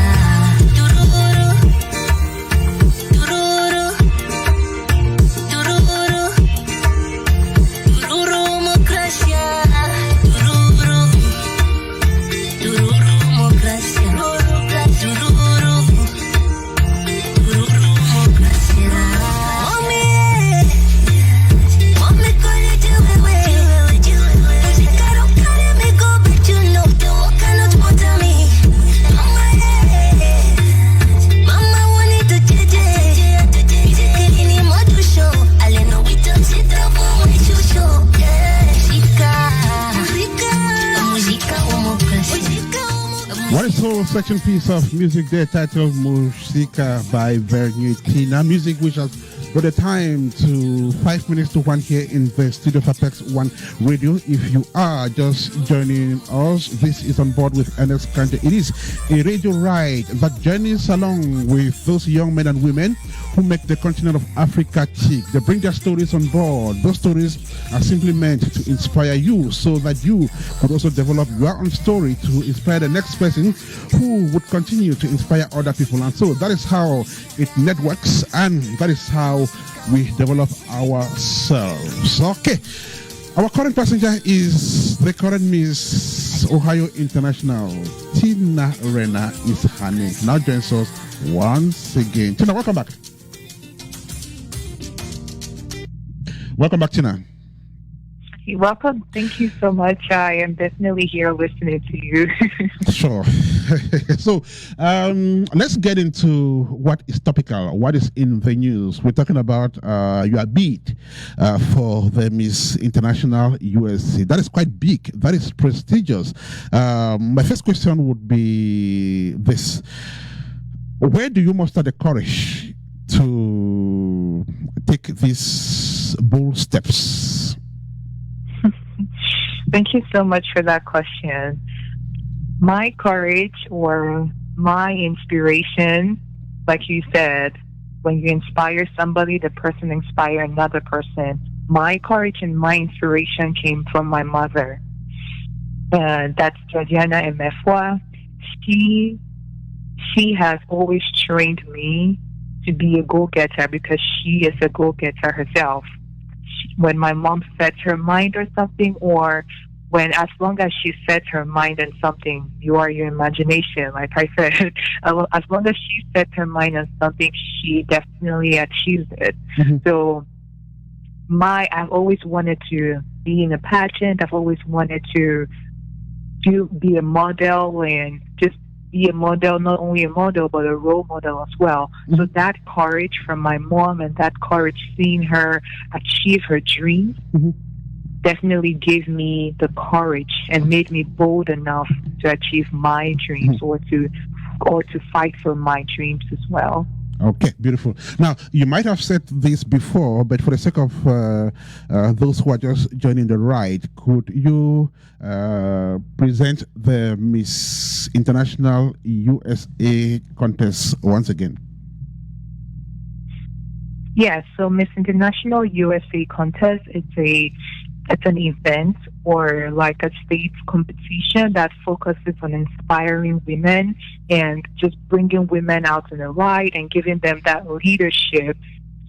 What is whole section piece of music there titled Musica by Vernutina? Music which has got the time to 5 minutes to 1 here in the studio of Apex One Radio. If you are just joining us, this is On Board with Ernest Kante. It is a radio ride that journeys along with those young men and women who make the continent of Africa tick. They bring their stories on board. Those stories are simply meant to inspire you so that you could also develop your own story to inspire the next person who would continue to inspire other people. And so that is how it networks, and that is how we develop ourselves. Okay. Our current passenger is the current Miss Ohio International. Tina Rena is her name. Now joins us once again. Tina, welcome back. Welcome back, Tina. You're welcome. Thank you so much. I am definitely here listening to you. Sure. So let's get into what is topical, what is in the news. We're talking about your bid for the Miss International USA. That is quite big. That is prestigious. My first question would be this. Where do you muster the courage to take these bold steps? Thank you so much for that question. My courage or my inspiration, like you said, when you inspire somebody, the person inspire another person. My courage and my inspiration came from my mother. That's Georgiana Emefwa. She has always trained me to be a go-getter because she is a go-getter herself. When my mom sets her mind or something, or as long as she sets her mind on something, you are your imagination. Like I said, as long as she sets her mind on something, she definitely achieves it. Mm-hmm. So I've always wanted to be in a pageant. I've always wanted to be a model and just be a model, not only a model, but a role model as well. So that courage from my mom and that courage seeing her achieve her dreams definitely gave me the courage and made me bold enough to achieve my dreams or to fight for my dreams as well. Okay, beautiful. Now, you might have said this before, but for the sake of those who are just joining the ride, could you present the Miss International USA contest once again? Yes, so Miss International USA contest, it's an event or like a state competition that focuses on inspiring women and just bringing women out in the light and giving them that leadership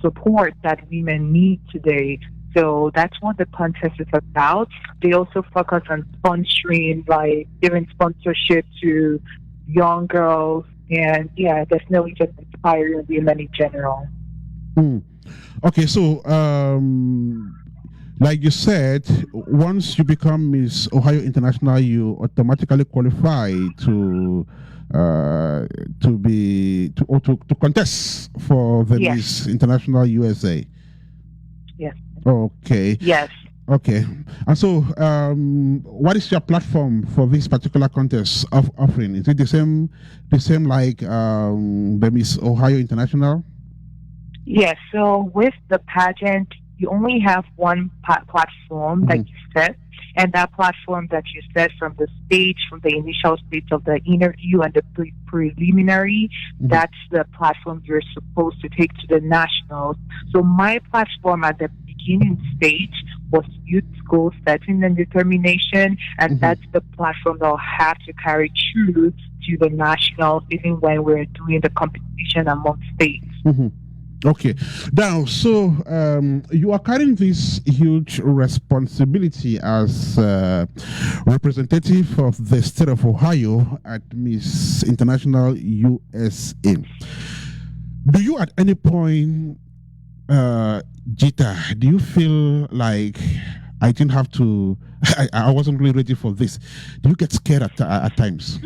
support that women need today. So that's what the contest is about. They also focus on sponsoring, like giving sponsorship to young girls and definitely just inspiring women in general. Okay, so like you said, once you become Miss Ohio International, you automatically qualify to contest for the Miss International USA. Yes. Okay. Yes. Okay. And so, what is your platform for this particular contest offering? Is it the same like the Miss Ohio International? Yes. So with the pageant, you only have one platform that you set, and that platform that you set from the initial stage of the interview and the preliminary, that's the platform you're supposed to take to the nationals. So my platform at the beginning stage was youth goal setting and determination, and that's the platform that I'll have to carry through to the nationals, even when we're doing the competition among states. Okay. Now, so you are carrying this huge responsibility as representative of the state of Ohio at Miss International USA. Do you at any point, Gita, do you feel like I didn't have to, I wasn't really ready for this? Do you get scared at times?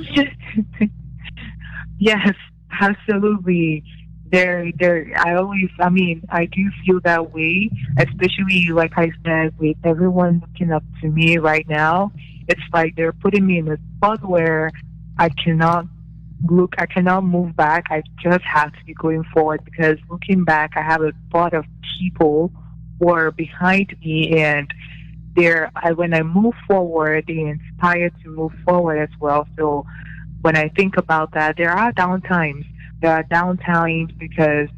Yes, absolutely. I do feel that way, especially like I said, with everyone looking up to me right now. It's like they're putting me in a spot where I cannot move back. I just have to be going forward, because looking back, I have a lot of people who are behind me, and when I move forward, they inspire to move forward as well. So when I think about that, there are downtimes. There are downtimes because,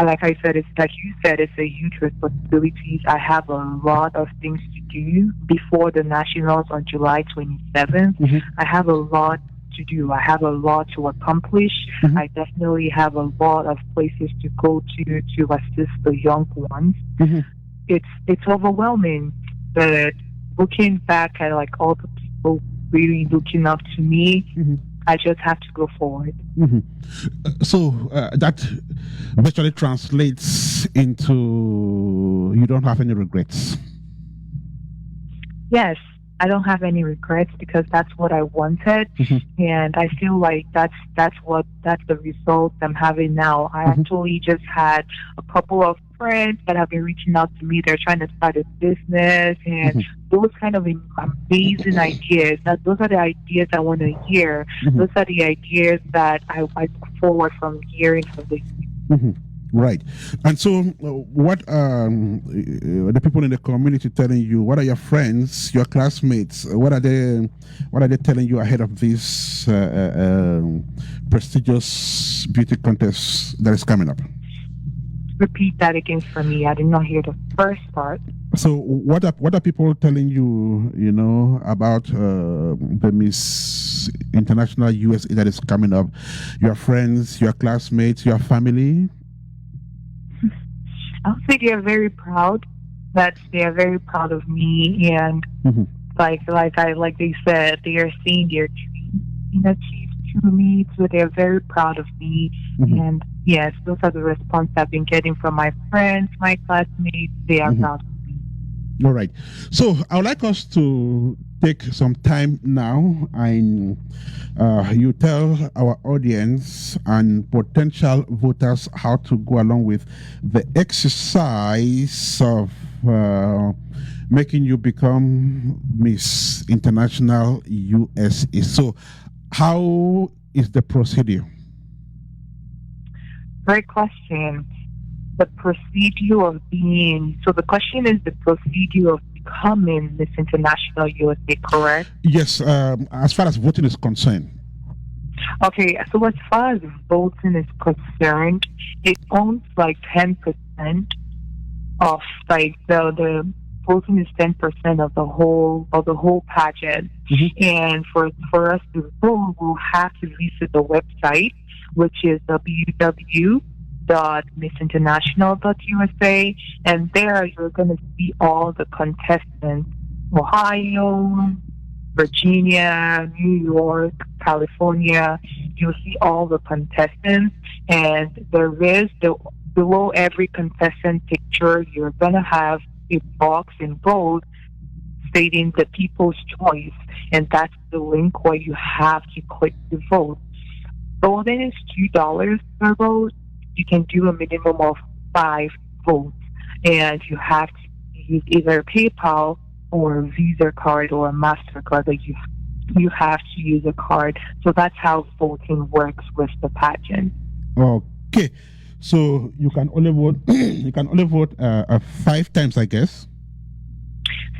like I said, it's like you said, it's a huge responsibility. I have a lot of things to do before the Nationals on July 27th. I have a lot to do. I have a lot to accomplish. I definitely have a lot of places to go to assist the young ones. It's overwhelming, but looking back at like all the people really looking up to me, I just have to go forward. So that virtually translates into you don't have any regrets. Yes, I don't have any regrets, because that's what I wanted, and I feel like that's the result I'm having now. I actually just had a couple of friends that have been reaching out to me. They're trying to start a business, and those kind of amazing ideas. Those are the ideas I want to hear. Those are the ideas that I look forward from hearing from the youth. Right. And so what are the people in the community telling you? What are your friends, your classmates? What are they telling you ahead of this prestigious beauty contest that is coming up? Repeat that again for me. I did not hear the first part. So what are people telling you, about the Miss International USA that is coming up? Your friends, your classmates, your family? I would say they are very proud. They are very proud of me, and like they said, they are seeing their dreams being achieved to me, so they're very proud of me. And yes, those are the response I've been getting from my friends, my classmates. They are proud of me. All right. So I would like us to take some time now and you tell our audience and potential voters how to go along with the exercise of making you become Miss International USA. So how is the procedure? Great question. The procedure of the question is the procedure of becoming Miss International USA, correct? Yes, as far as voting is concerned. Okay, so as far as voting is concerned, it owns like 10% of like the voting is 10% of the whole pageant. And for us to vote, we'll have to visit the website, which is www.missinternational.usa, and there you're going to see all the contestants: Ohio, Virginia, New York, California. You'll see all the contestants, and there is below every contestant picture, you're going to have a box in bold stating the people's choice, and that's the link where you have to click to vote. Voting is $2 per vote. You can do a minimum of 5 votes, and you have to use either PayPal or a Visa card or a MasterCard. That you have to use a card. So that's how voting works with the pageant. Okay, so you can only vote. You can only vote 5 times, I guess.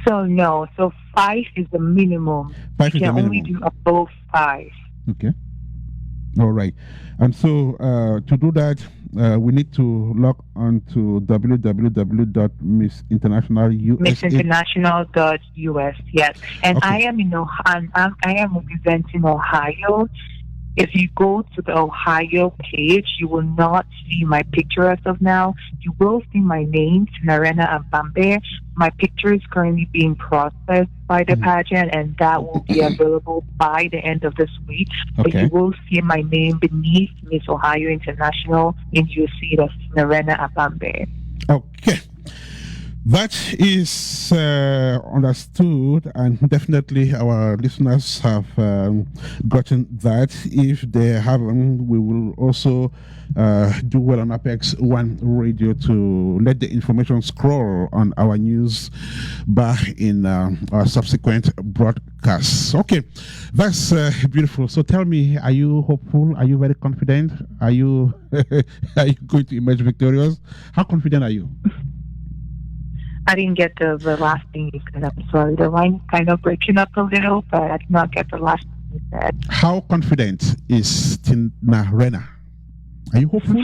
So no, 5 is the minimum. 5 you is can the only minimum. do above 5. Okay. All right. And so to do that, we need to log on to www.missinternational.usa. Missinternational.us, yes. And Okay. I am I am representing Ohio. If you go to the Ohio page, you will not see my picture as of now. You will see my name, Tinarena Abambe. My picture is currently being processed by the pageant, and that will be available by the end of this week. But Okay. you will see my name beneath Miss Ohio International, and you'll see the Tinarena Abambe. Okay. That is understood, and definitely our listeners have gotten that. If they haven't, we will also do well on Apex One Radio to let the information scroll on our news bar in our subsequent broadcasts. Okay, that's beautiful. So tell me, are you hopeful? Are you very confident? Are you are you going to emerge victorious? How confident are you? I didn't get the last thing you said. I'm sorry. The line's kind of breaking up a little, but I did not get the last thing you said. How confident is Tinarena? Are you hopeful?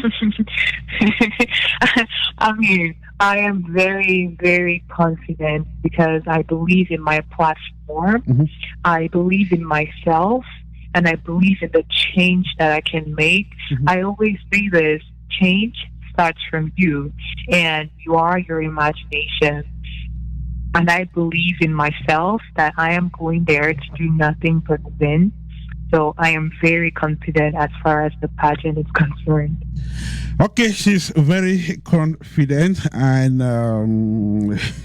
I mean, I am very, very confident because I believe in my platform. I believe in myself, and I believe in the change that I can make. I always say this: change starts from you, and you are your imagination. And I believe in myself that I am going there to do nothing but win. So I am very confident as far as the pageant is concerned. Okay, she's very confident, and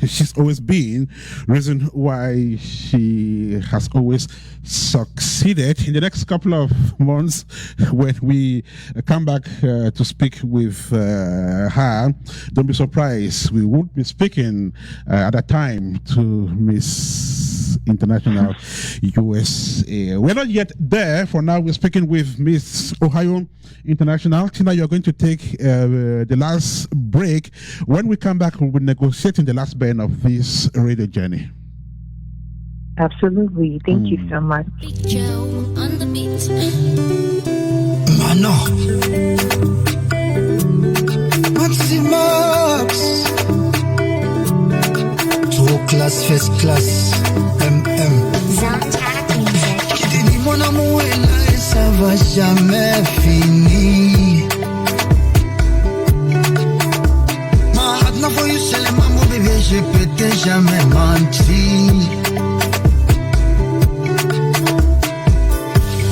she's always been reason why she has always succeeded. In the next couple of months, when we come back to speak with her, don't be surprised. We won't be speaking at that time to Miss International USA. We're not yet there. For now, we're speaking with Miss Ohio International. Tina, you're going to take the last break. When we come back, we'll be negotiating the last band of this radio journey. Absolutely. Thank you so much. Joe on the beat. Mano. Maximax. Two class, first class. MM. Zontac music. Dis mon amour est là et ça va jamais finir. Ma heart n'a pas eu seul maman bébé, je peux te jamais mentir.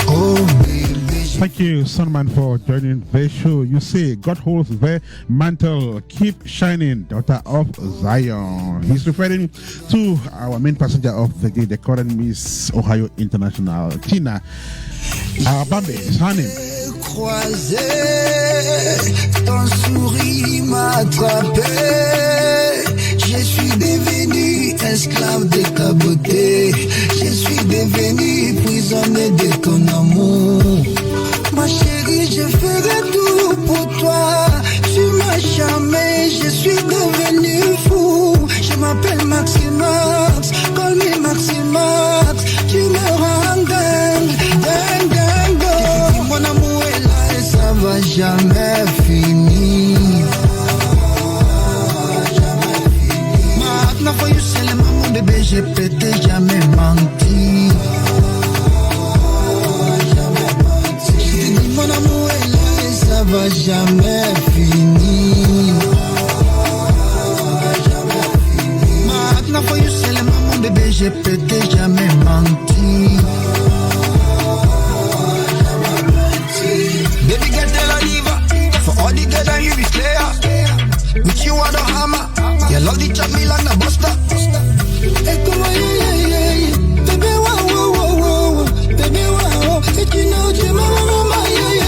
Oh baby. Thank you, Sunman, for joining the show. You say, God holds the mantle, keep shining, daughter of Zion. He's referring to our main passenger of the day, the current Miss Ohio International, Tina Bambe, is her name. Croisé, ton sourire m'a attrapé. Je suis devenu esclave de ta beauté. Je suis devenu prisonnier de ton amour. Ma chérie, je ferai tout pour toi. Tu m'as charmé, je suis devenu fou. Je m'appelle Maximax, call me Maximax. Tu me rends dingue, dingue, dingue. Mon amour est là et ça va jamais finir. Maintenant, faut you c'est mon bébé, j'ai pété, jamais menti. Mon amour est là et ça va jamais finir. Maintenant, faut you c'est mon bébé, j'ai pété, jamais menti. Baby, get the diva. For all the girls that you be clear. With you are the hammer. You love the chat me like the buster. Hey, come on, yeah. Baby, wow. Baby, wow. Hey, you know, you mama, yeah.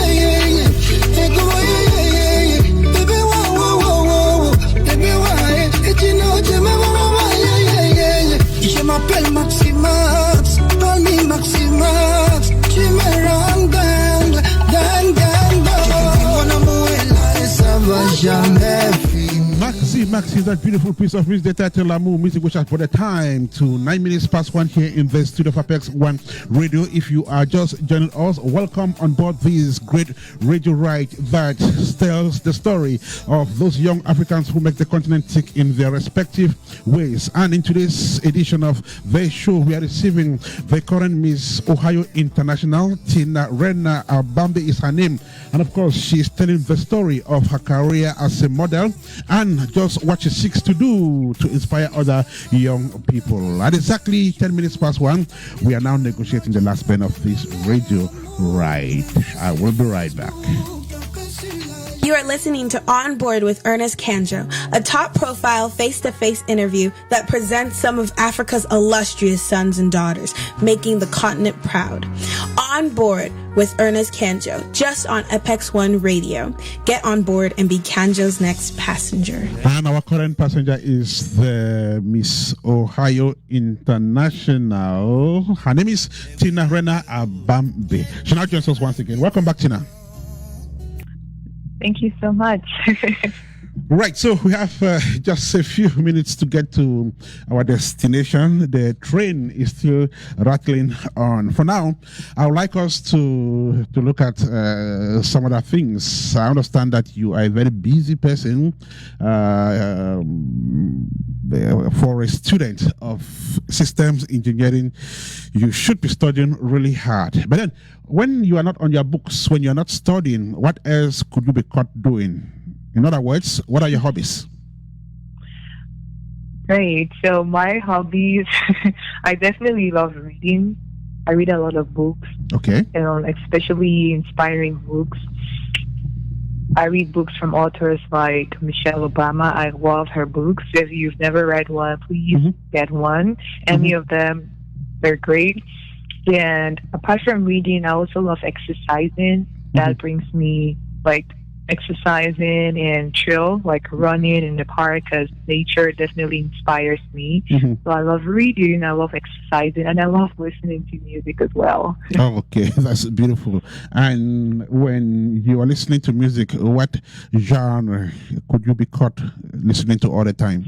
Hey, come on, yeah. Baby, wow. Baby, wow. Hey, you know, you mama, yeah. Je m'appelle Maximax. Call me Maximax. Tu me rends dingue. Mon amour est là et ça va jamais finir. Maxi, that beautiful piece of music, the title L'amour music, which has put the time to 9 minutes past 1 here in the studio of Apex One Radio. If you are just joining us, welcome on board this great radio ride that tells the story of those young Africans who make the continent tick in their respective ways. And in today's edition of the show, we are receiving the current Miss Ohio International, Tina Rena Bambe is her name. And of course, she's telling the story of her career as a model and just what she seeks to do to inspire other young people. At exactly 10 minutes past 1, we are now negotiating the last bend of this radio ride. I will be right back. You are listening to On Board with Ernest Kanjo, a top-profile face-to-face interview that presents some of Africa's illustrious sons and daughters, making the continent proud. On Board with Ernest Kanjo, just on Apex One Radio. Get on board and be Kanjo's next passenger. And our current passenger is the Miss Ohio International. Her name is Tina Rena Bambe. She now joins us once again. Welcome back, Tina. Thank you so much. Right, so we have just a few minutes to get to our destination. The train is still rattling on. For now, I would like us to look at some other things. I understand that you are a very busy person. For a student of systems engineering, you should be studying really hard. But then, when you are not on your books, when you are not studying, what else could you be caught doing? In other words, what are your hobbies? Great. So my hobbies, I definitely love reading. I read a lot of books. Okay. Especially inspiring books. I read books from authors like Michelle Obama. I love her books. If you've never read one, please get one. Any of them, they're great. And apart from reading, I also love exercising. That brings me exercising and chill, like running in the park, because nature definitely inspires me. So I love reading, I love exercising, and I love listening to music as well. Oh, okay. That's beautiful. And when you are listening to music, what genre could you be caught listening to all the time?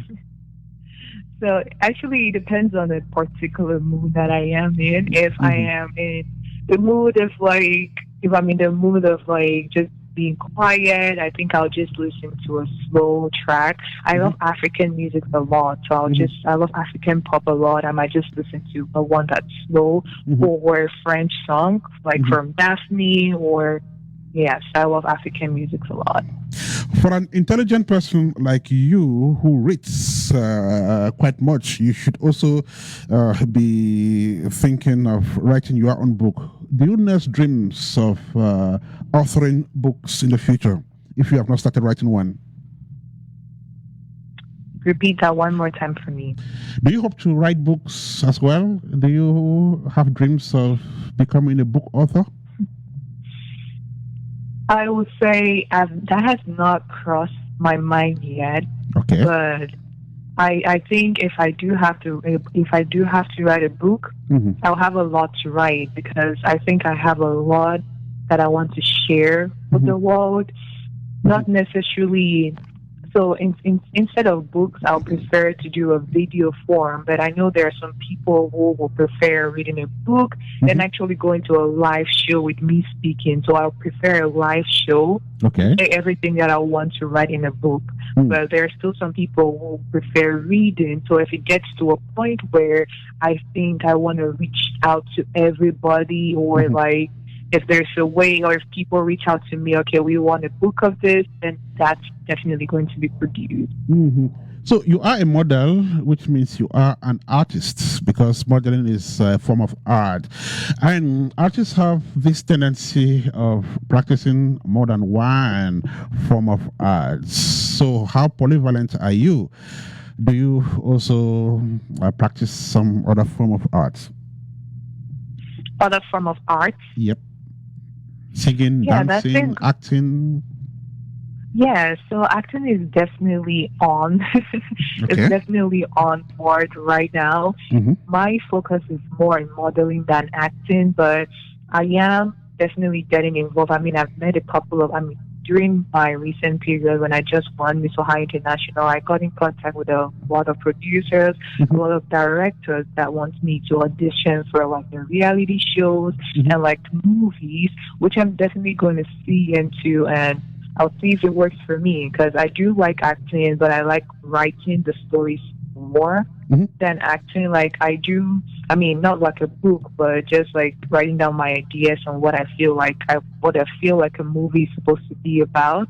So actually, it depends on the particular mood that I am in. If I am in the mood of if I'm in the mood of just being quiet, I think I'll just listen to a slow track. I love African music a lot, so I love African pop a lot. I might just listen to one that's slow or French song, from Daphne or yes, I love African music a lot. For an intelligent person like you who reads quite much, you should also be thinking of writing your own book. Do you nurse dreams of authoring books in the future if you have not started writing one? Repeat that one more time for me. Do you hope to write books as well? Do you have dreams of becoming a book author? I would say that has not crossed my mind yet. Okay. But I think if I do have to write a book, I'll have a lot to write because I think I have a lot that I want to share with the world. Not necessarily. So instead of books, I'll prefer to do a video form. But I know there are some people who will prefer reading a book than actually going to a live show with me speaking. So I'll prefer a live show. Okay. Everything that I want to write in a book. But there are still some people who prefer reading. So if it gets to a point where I think I want to reach out to everybody or like, if there's a way or if people reach out to me, okay, we want a book of this, then that's definitely going to be produced. So you are a model, which means you are an artist because modeling is a form of art. And artists have this tendency of practicing more than one form of art. So how polyvalent are you? Do you also practice some other form of art? Other form of art? Yep. Singing, dancing, acting. Yeah, so acting is definitely on. It's definitely on board right now. My focus is more in modeling than acting, but I am definitely getting involved. I mean, I've met a couple of, during my recent period when I just won Miss Ohio International, I got in contact with a lot of producers, a lot of directors that want me to audition for like the reality shows and like movies, which I'm definitely going to see into, and I'll see if it works for me because I do like acting, but I like writing the stories more than acting. Like I do, not like a book, but just like writing down my ideas on what I feel like a movie is supposed to be about.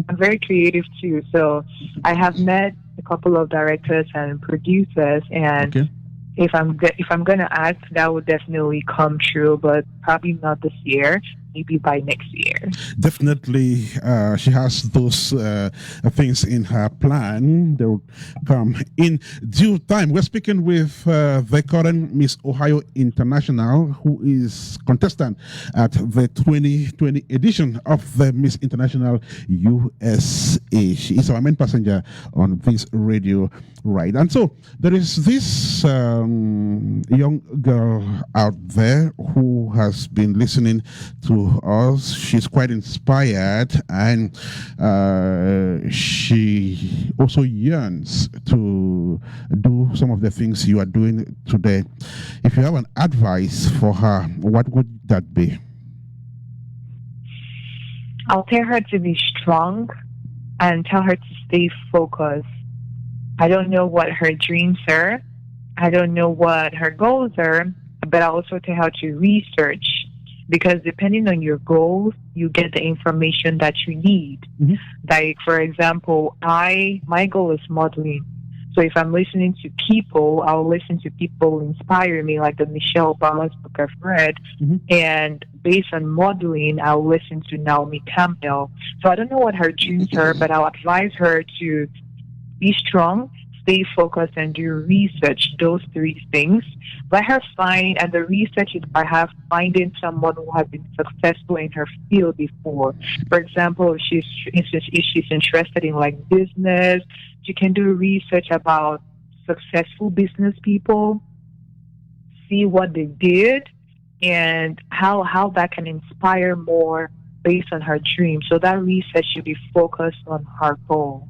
I'm very creative too, so I have met a couple of directors and producers, and if I'm gonna act, that would definitely come true, but probably not this year. Maybe by next year. Definitely, she has those things in her plan. They will come in due time. We're speaking with the current Miss Ohio International, who is contestant at the 2020 edition of the Miss International USA. She is our main passenger on this radio ride. And so there is this young girl out there who has been listening to us. She's quite inspired, and she also yearns to do some of the things you are doing today. If you have an advice for her, what would that be? I'll tell her to be strong and tell her to stay focused. I don't know what her dreams are. I don't know what her goals are, but I'll also tell her to research. Because depending on your goals, you get the information that you need. Like, for example, my goal is modeling. So if I'm listening to people, I'll listen to people who inspire me, like the Michelle Obama's book I've read. And based on modeling, I'll listen to Naomi Campbell. So I don't know what her dreams are, but I'll advise her to be strong, stay focused, and do research, those three things. Let her find, and the research is by her finding someone who has been successful in her field before. For example, if she's interested in like business, she can do research about successful business people, see what they did, and how that can inspire more based on her dream. So that research should be focused on her goal.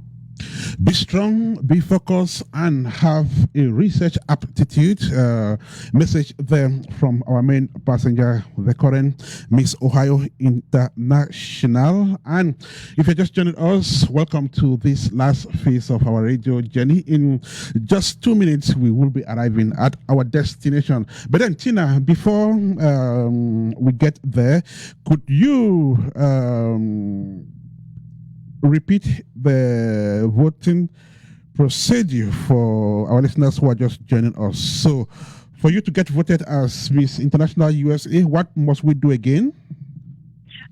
Be strong, be focused, and have a research aptitude. Message there from our main passenger, the current Miss Ohio International. And if you're just joining us, welcome to this last phase of our radio journey. In just 2 minutes, we will be arriving at our destination. But then, Tina, before we get there, could you repeat the voting procedure for our listeners who are just joining us? So, for you to get voted as Miss International USA, what must we do again?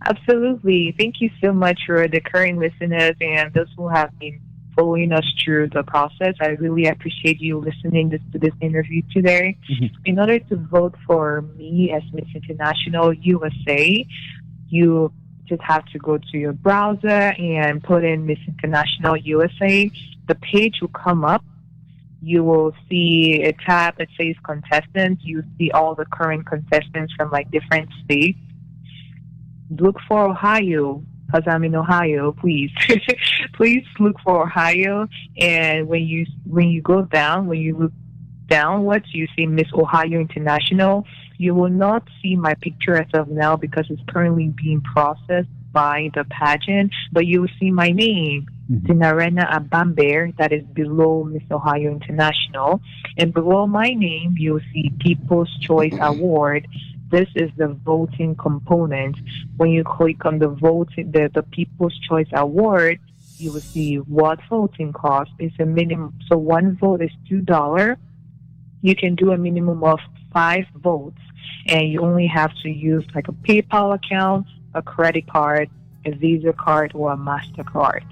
Absolutely. Thank you so much for the current listeners and those who have been following us through the process. I really appreciate you listening to this interview today. In order to vote for me as Miss International USA, you just have to go to your browser and put in Miss International USA. The page will come up. You will see a tab that says contestants. You see all the current contestants from like different states. Look for Ohio, because I'm in Ohio, please. Please look for Ohio. And when you look downwards, you see Miss Ohio International. You will not see my picture as of now because it's currently being processed by the pageant, but you will see my name, Tinarena Abambe, that is below Miss Ohio International. And below my name, you will see People's Choice Award. This is the voting component. When you click on the People's Choice Award, you will see what voting cost is a minimum. So one vote is $2. You can do a minimum of 5 votes, and you only have to use like a PayPal account, a credit card, a Visa card, or a MasterCard.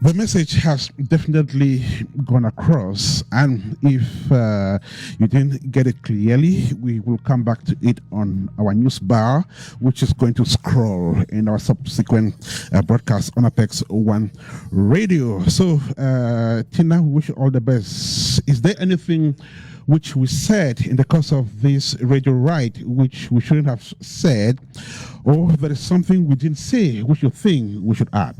The message has definitely gone across, and if you didn't get it clearly, we will come back to it on our news bar, which is going to scroll in our subsequent broadcast on Apex One Radio. So, Tina, we wish you all the best. Is there anything which we said in the course of this radio ride which we shouldn't have said, or there is something we didn't say which you think we should add?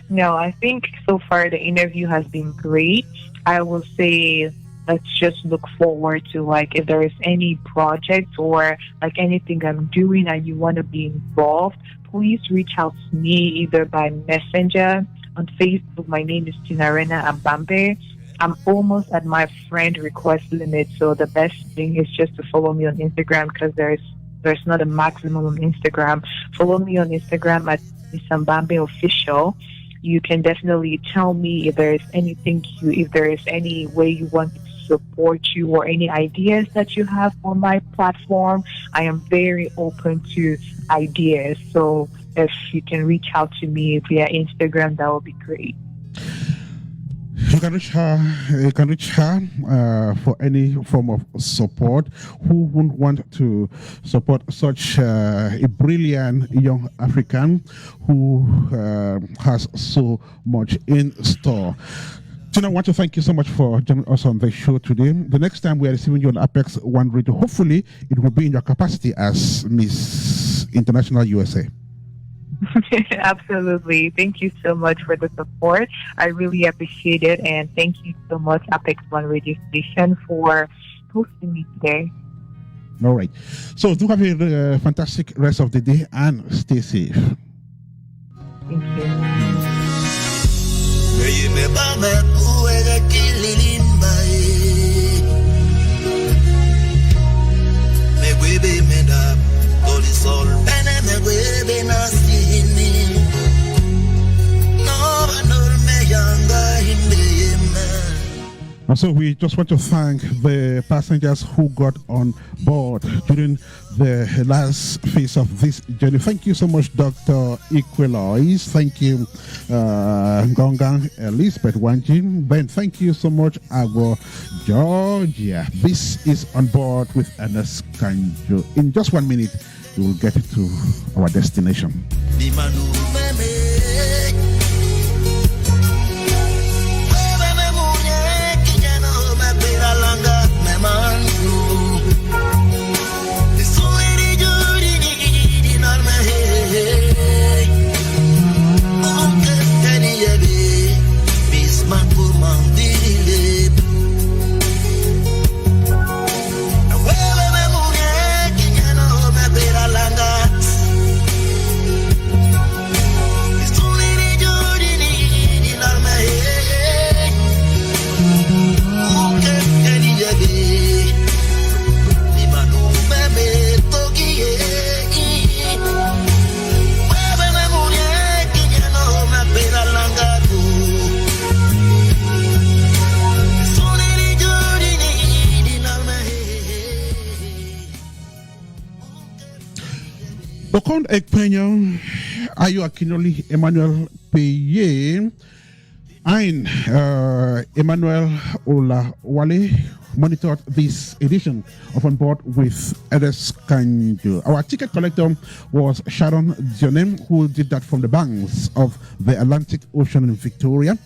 No, I think so far the interview has been great. I will say let's just look forward to like if there is any project or like anything I'm doing and you want to be involved, please reach out to me either by Messenger on Facebook. My name is Tinarena Abambe. I'm almost at my friend request limit, so the best thing is just to follow me on Instagram because there's not a maximum on Instagram. Follow me on Instagram at Misambambe Official. You can definitely tell me if there is anything if there is any way you want to support you or any ideas that you have on my platform. I am very open to ideas. So if you can reach out to me via Instagram, that would be great. You can reach her for any form of support. Who wouldn't want to support such a brilliant young African who has so much in store? Tina, I want to thank you so much for joining us on the show today. The next time we are receiving you on Apex One Radio, hopefully it will be in your capacity as Miss International USA. Absolutely. Thank you so much for the support. I really appreciate it. And thank you so much, Apex One Radio Station, for hosting me today. All right. So do have a fantastic rest of the day and stay safe. Thank you. And so we just want to thank the passengers who got on board during the last phase of this journey. Thank you so much, Dr. Equilois. Thank you, Gongang Elizabeth Wanjin. Ben, thank you so much, Agua Georgia. This is On Board with Ernest Kanjo. In just 1 minute, we will get to our destination. Okon Ekpenyo, Ayo Akinoli, Emmanuel Peye, and Emmanuel Ola Wale monitored this edition of On Board with Edes Kanjo. Our ticket collector was Sharon Dionem, who did that from the banks of the Atlantic Ocean in Victoria.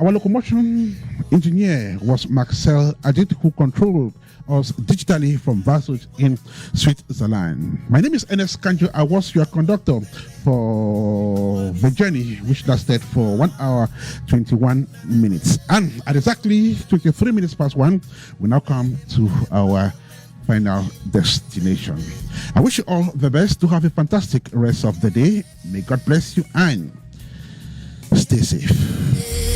Our locomotion engineer was Marcel Adit, who controlled us digitally from Varsut in Switzerland. My name is Enes Kanjo. I was your conductor for the journey, which lasted for 1 hour 21 minutes. And at exactly 23 minutes past 1, we now come to our final destination. I wish you all the best. To have a fantastic rest of the day. May God bless you and stay safe.